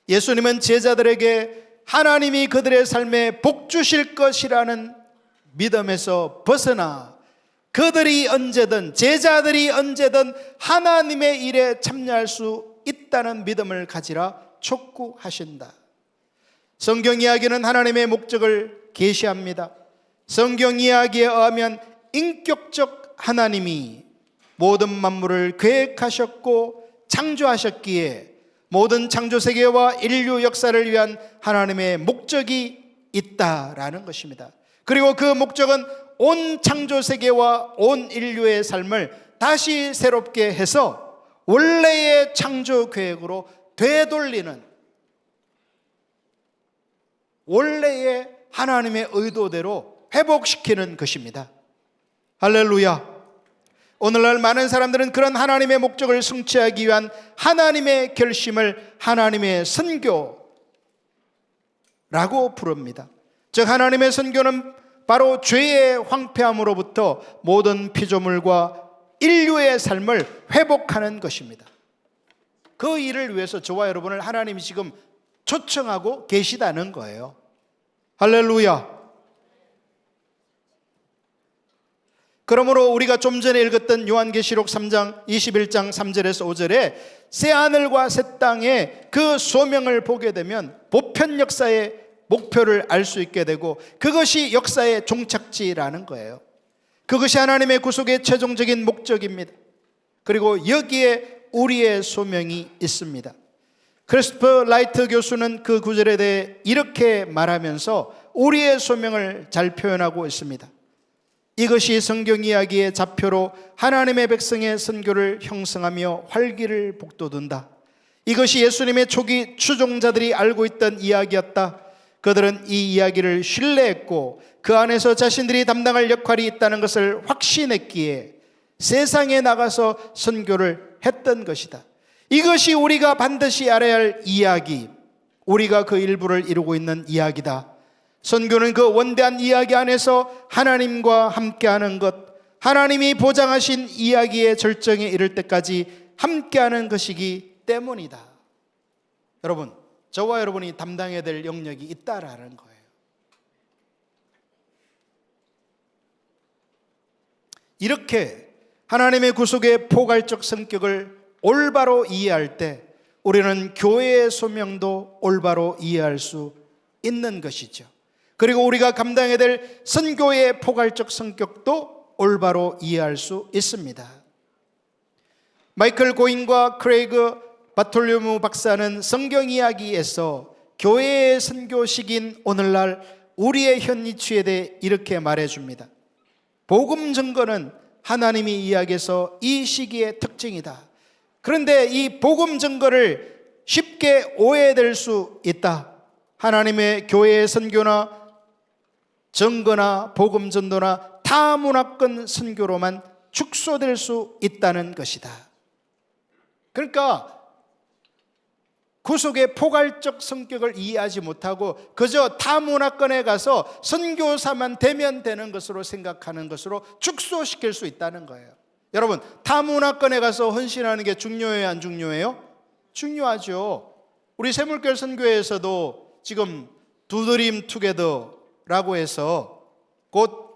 예수님은 제자들에게 하나님이 그들의 삶에 복 주실 것이라는 믿음에서 벗어나 그들이 언제든, 제자들이 언제든 하나님의 일에 참여할 수 있다는 믿음을 가지라 촉구하신다. 성경 이야기는 하나님의 목적을 계시합니다. 성경 이야기에 의하면 인격적 하나님이 모든 만물을 계획하셨고 창조하셨기에 모든 창조 세계와 인류 역사를 위한 하나님의 목적이 있다라는 것입니다. 그리고 그 목적은 온 창조 세계와 온 인류의 삶을 다시 새롭게 해서 원래의 창조 계획으로 되돌리는, 원래의 하나님의 의도대로 회복시키는 것입니다. 할렐루야. 오늘날 많은 사람들은 그런 하나님의 목적을 성취하기 위한 하나님의 결심을 하나님의 선교라고 부릅니다. 즉 하나님의 선교는 바로 죄의 황폐함으로부터 모든 피조물과 인류의 삶을 회복하는 것입니다. 그 일을 위해서 저와 여러분을 하나님이 지금 초청하고 계시다는 거예요. 할렐루야. 그러므로 우리가 좀 전에 읽었던 요한계시록 3장 21장 3절에서 5절에 새 하늘과 새 땅의 그 소명을 보게 되면 보편 역사의 목표를 알 수 있게 되고 그것이 역사의 종착지라는 거예요. 그것이 하나님의 구속의 최종적인 목적입니다. 그리고 여기에 우리의 소명이 있습니다. 크리스토퍼 라이트 교수는 그 구절에 대해 이렇게 말하면서 우리의 소명을 잘 표현하고 있습니다. 이것이 성경 이야기의 좌표로 하나님의 백성의 선교를 형성하며 활기를 북돋운다. 이것이 예수님의 초기 추종자들이 알고 있던 이야기였다. 그들은 이 이야기를 신뢰했고 그 안에서 자신들이 담당할 역할이 있다는 것을 확신했기에 세상에 나가서 선교를 했던 것이다. 이것이 우리가 반드시 알아야 할 이야기, 우리가 그 일부를 이루고 있는 이야기다. 선교는 그 원대한 이야기 안에서 하나님과 함께하는 것, 하나님이 보장하신 이야기의 절정에 이를 때까지 함께하는 것이기 때문이다. 여러분, 저와 여러분이 담당해야 될 영역이 있다라는 거예요. 이렇게 하나님의 구속의 포괄적 성격을 올바로 이해할 때 우리는 교회의 소명도 올바로 이해할 수 있는 것이죠. 그리고 우리가 감당해야 될 선교의 포괄적 성격도 올바로 이해할 수 있습니다. 마이클 고인과 크레이그 바톨로뮤 박사는 성경 이야기에서 교회의 선교식인 오늘날 우리의 현 위치에 대해 이렇게 말해줍니다. 복음 증거는 하나님이 이야기해서 이 시기의 특징이다. 그런데 이 복음 증거를 쉽게 오해될 수 있다. 하나님의 교회의 선교나 증거나 복음 전도나 타문화권 선교로만 축소될 수 있다는 것이다. 그러니까 구속의 포괄적 성격을 이해하지 못하고 그저 타문화권에 가서 선교사만 되면 되는 것으로 생각하는 것으로 축소시킬 수 있다는 거예요. 여러분, 타문화권에 가서 헌신하는 게 중요해요, 안 중요해요? 중요하죠. 우리 샘물교회 선교회에서도 지금 두드림 투게더라고 해서 곧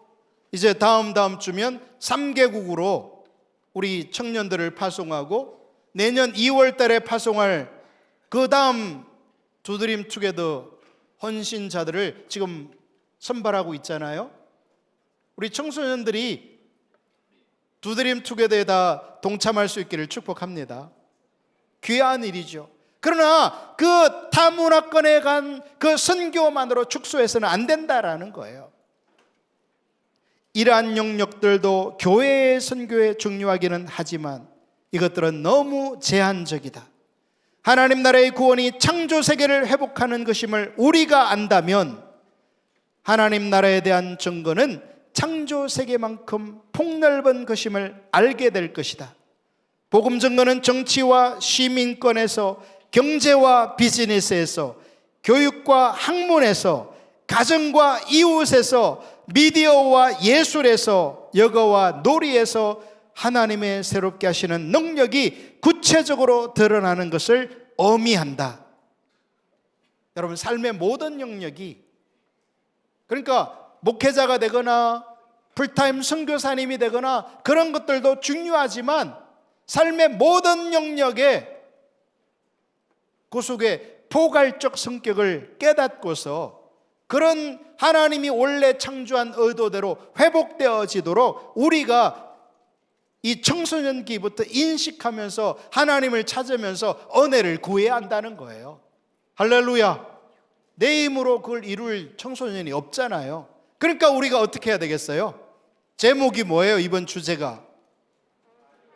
이제 다음 주면 3개국으로 우리 청년들을 파송하고 내년 2월 달에 파송할 그 다음 두드림 투게더 헌신자들을 지금 선발하고 있잖아요. 우리 청소년들이 두드림 투게더에 다 동참할 수 있기를 축복합니다. 귀한 일이죠. 그러나 그 타문화권에 간 그 선교만으로 축소해서는 안 된다라는 거예요. 이러한 영역들도 교회의 선교에 중요하기는 하지만 이것들은 너무 제한적이다. 하나님 나라의 구원이 창조 세계를 회복하는 것임을 우리가 안다면 하나님 나라에 대한 증거는 창조 세계만큼 폭넓은 것임을 알게 될 것이다. 복음 증거는 정치와 시민권에서 경제와 비즈니스에서 교육과 학문에서 가정과 이웃에서 미디어와 예술에서 여가와 놀이에서 하나님의 새롭게 하시는 능력이 구체적으로 드러나는 것을 의미한다. 여러분, 삶의 모든 영역이, 그러니까 목회자가 되거나 풀타임 선교사님이 되거나 그런 것들도 중요하지만 삶의 모든 영역에 구속의 포괄적 성격을 깨닫고서 그런 하나님이 원래 창조한 의도대로 회복되어지도록 우리가 이 청소년기부터 인식하면서 하나님을 찾으면서 은혜를 구해야 한다는 거예요. 할렐루야. 내 힘으로 그걸 이룰 청소년이 없잖아요. 그러니까 우리가 어떻게 해야 되겠어요? 제목이 뭐예요? 이번 주제가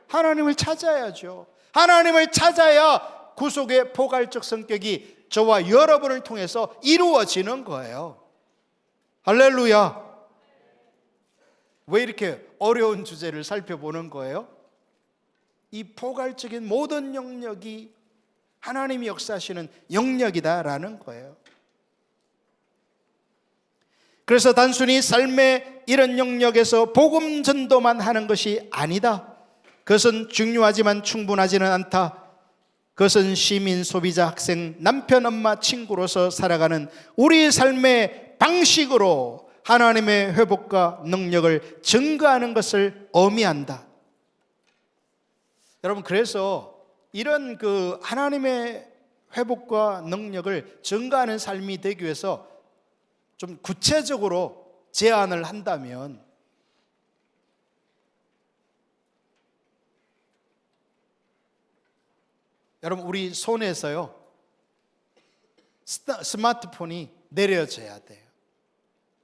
하나님을 찾아야죠. 하나님을 찾아야 구속의 포괄적 성격이 저와 여러분을 통해서 이루어지는 거예요. 할렐루야. 왜 이렇게 어려운 주제를 살펴보는 거예요? 이 포괄적인 모든 영역이 하나님이 역사하시는 영역이다라는 거예요. 그래서 단순히 삶의 이런 영역에서 복음 전도만 하는 것이 아니다. 그것은 중요하지만 충분하지는 않다. 그것은 시민, 소비자, 학생, 남편, 엄마, 친구로서 살아가는 우리의 삶의 방식으로 하나님의 회복과 능력을 증거하는 것을 의미한다. 여러분, 그래서 이런 하나님의 회복과 능력을 증거하는 삶이 되기 위해서 좀 구체적으로 제안을 한다면, 여러분, 우리 손에서요 스마트폰이 내려져야 돼요.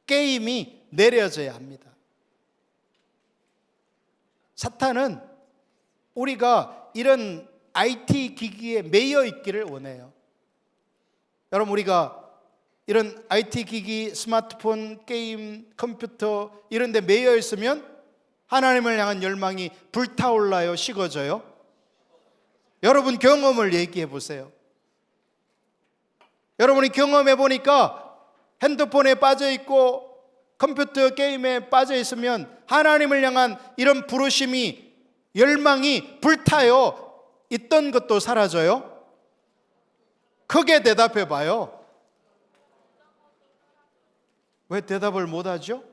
게임이 내려져야 합니다. 사탄은 우리가 이런 IT 기기에 매여 있기를 원해요. 여러분, 우리가 이런 IT 기기, 스마트폰, 게임, 컴퓨터 이런 데 매여 있으면 하나님을 향한 열망이 불타올라요? 식어져요? 여러분 경험을 얘기해 보세요. 여러분이 경험해 보니까 핸드폰에 빠져 있고 컴퓨터 게임에 빠져 있으면 하나님을 향한 이런 부르심이, 열망이 불타요? 있던 것도 사라져요? 크게 대답해 봐요. 왜 대답을 못 하죠?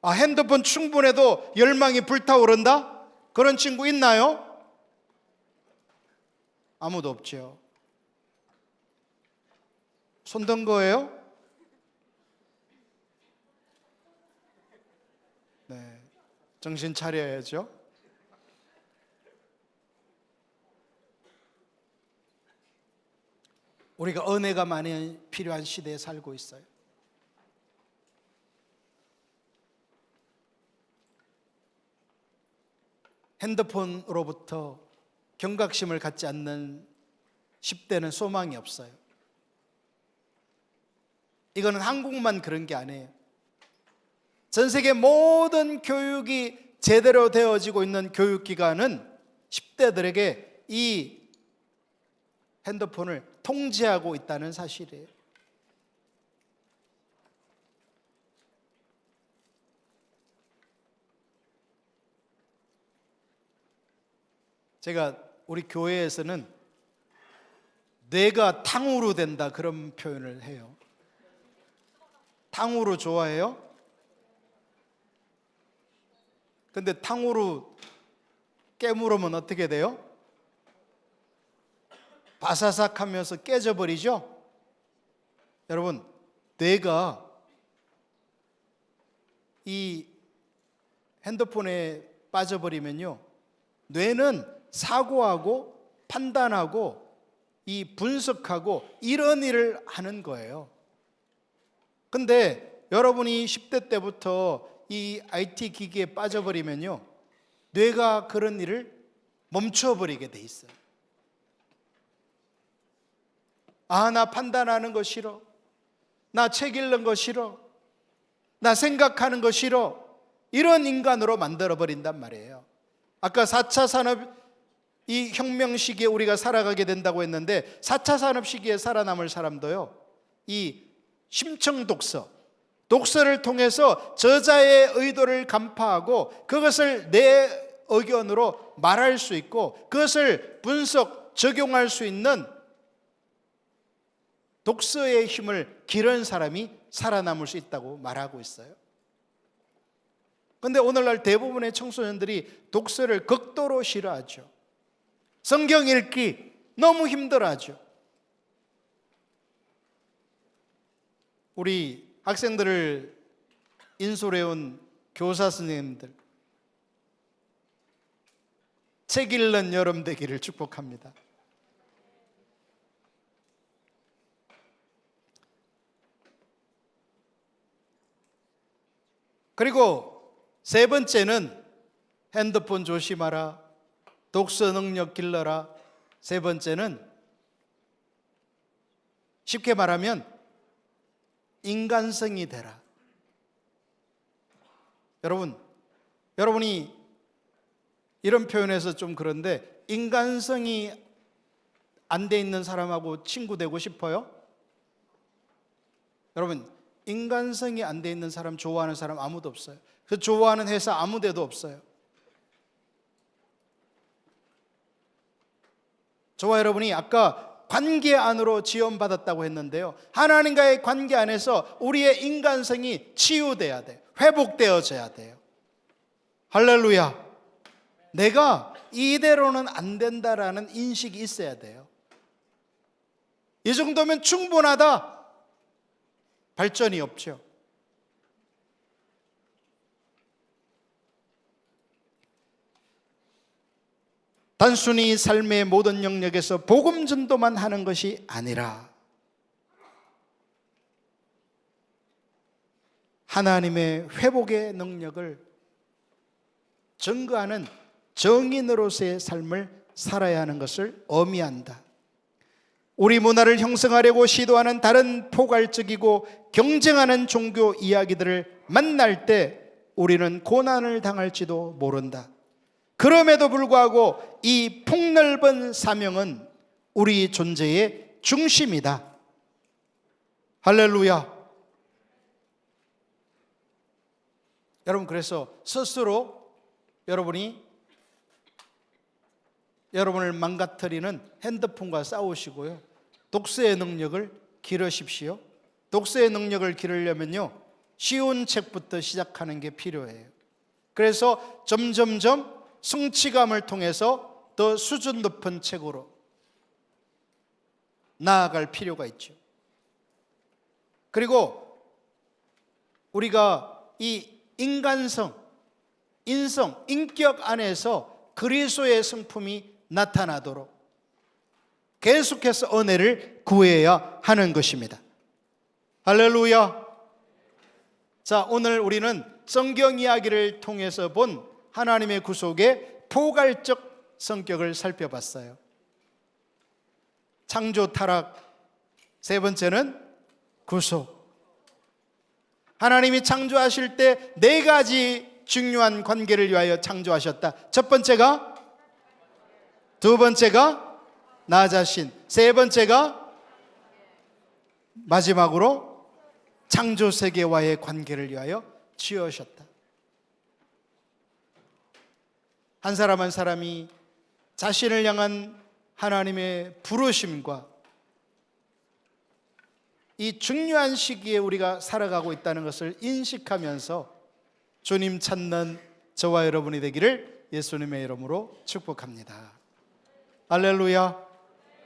핸드폰 충분해도 열망이 불타오른다? 그런 친구 있나요? 아무도 없죠. 손 든 거예요? 네, 정신 차려야죠. 우리가 은혜가 많이 필요한 시대에 살고 있어요. 핸드폰으로부터 경각심을 갖지 않는 10대는 소망이 없어요. 이거는 한국만 그런 게 아니에요. 전 세계 모든 교육이 제대로 되어지고 있는 교육기관은 10대들에게 이 핸드폰을 통제하고 있다는 사실이에요. 제가 우리 교회에서는 뇌가 탕후루 된다 그런 표현을 해요. 탕후루 좋아해요? 근데 탕후루 깨물으면 어떻게 돼요? 바사삭 하면서 깨져버리죠? 여러분, 뇌가 이 핸드폰에 빠져버리면요, 뇌는 사고하고 판단하고 이 분석하고 이런 일을 하는 거예요. 근데 여러분이 10대 때부터 이 IT 기기에 빠져버리면요, 뇌가 그런 일을 멈춰버리게 돼 있어요. 나 판단하는 거 싫어. 나 책 읽는 거 싫어. 나 생각하는 거 싫어. 이런 인간으로 만들어버린단 말이에요. 아까 4차 산업 이 혁명 시기에 우리가 살아가게 된다고 했는데, 4차 산업 시기에 살아남을 사람도요, 이 심층 독서를 통해서 저자의 의도를 간파하고 그것을 내 의견으로 말할 수 있고 그것을 분석, 적용할 수 있는 독서의 힘을 기른 사람이 살아남을 수 있다고 말하고 있어요. 그런데 오늘날 대부분의 청소년들이 독서를 극도로 싫어하죠. 성경 읽기 너무 힘들어하죠. 우리 학생들을 인솔해온 교사 선생님들, 책 읽는 여름 되기를 축복합니다. 그리고 세 번째는 핸드폰 조심하라, 독서 능력 길러라. 세 번째는 쉽게 말하면 인간성이 되라. 여러분이 이런 표현에서 좀 그런데 인간성이 안 돼 있는 사람하고 친구 되고 싶어요? 여러분, 인간성이 안 돼 있는 사람, 좋아하는 사람 아무도 없어요. 그 좋아하는 회사 아무 데도 없어요. 저와 여러분이 아까 관계 안으로 지원받았다고 했는데요, 하나님과의 관계 안에서 우리의 인간성이 치유돼야 돼요. 회복되어져야 돼요. 할렐루야. 내가 이대로는 안 된다라는 인식이 있어야 돼요. 이 정도면 충분하다. 발전이 없죠. 단순히 삶의 모든 영역에서 복음 전도만 하는 것이 아니라 하나님의 회복의 능력을 증거하는 정인으로서의 삶을 살아야 하는 것을 의미한다. 우리 문화를 형성하려고 시도하는 다른 포괄적이고 경쟁하는 종교 이야기들을 만날 때 우리는 고난을 당할지도 모른다. 그럼에도 불구하고 이 폭넓은 사명은 우리 존재의 중심이다. 할렐루야. 여러분, 그래서 스스로 여러분이 여러분을 망가뜨리는 핸드폰과 싸우시고요, 독서의 능력을 기르십시오. 독서의 능력을 기르려면요, 쉬운 책부터 시작하는 게 필요해요. 그래서 점점점 성취감을 통해서 더 수준 높은 책으로 나아갈 필요가 있죠. 그리고 우리가 이 인간성, 인성, 인격 안에서 그리스도의 성품이 나타나도록 계속해서 은혜를 구해야 하는 것입니다. 할렐루야. 자, 오늘 우리는 성경 이야기를 통해서 본 하나님의 구속의 포괄적 성격을 살펴봤어요. 창조, 타락, 세 번째는 구속. 하나님이 창조하실 때 네 가지 중요한 관계를 위하여 창조하셨다. 첫 번째가, 두 번째가 나 자신, 세 번째가 마지막으로 창조 세계와의 관계를 위하여 지으셨다. 한 사람 한 사람이 자신을 향한 하나님의 부르심과 이 중요한 시기에 우리가 살아가고 있다는 것을 인식하면서 주님 찾는 저와 여러분이 되기를 예수님의 이름으로 축복합니다. 할렐루야.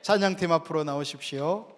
찬양팀 앞으로 나오십시오.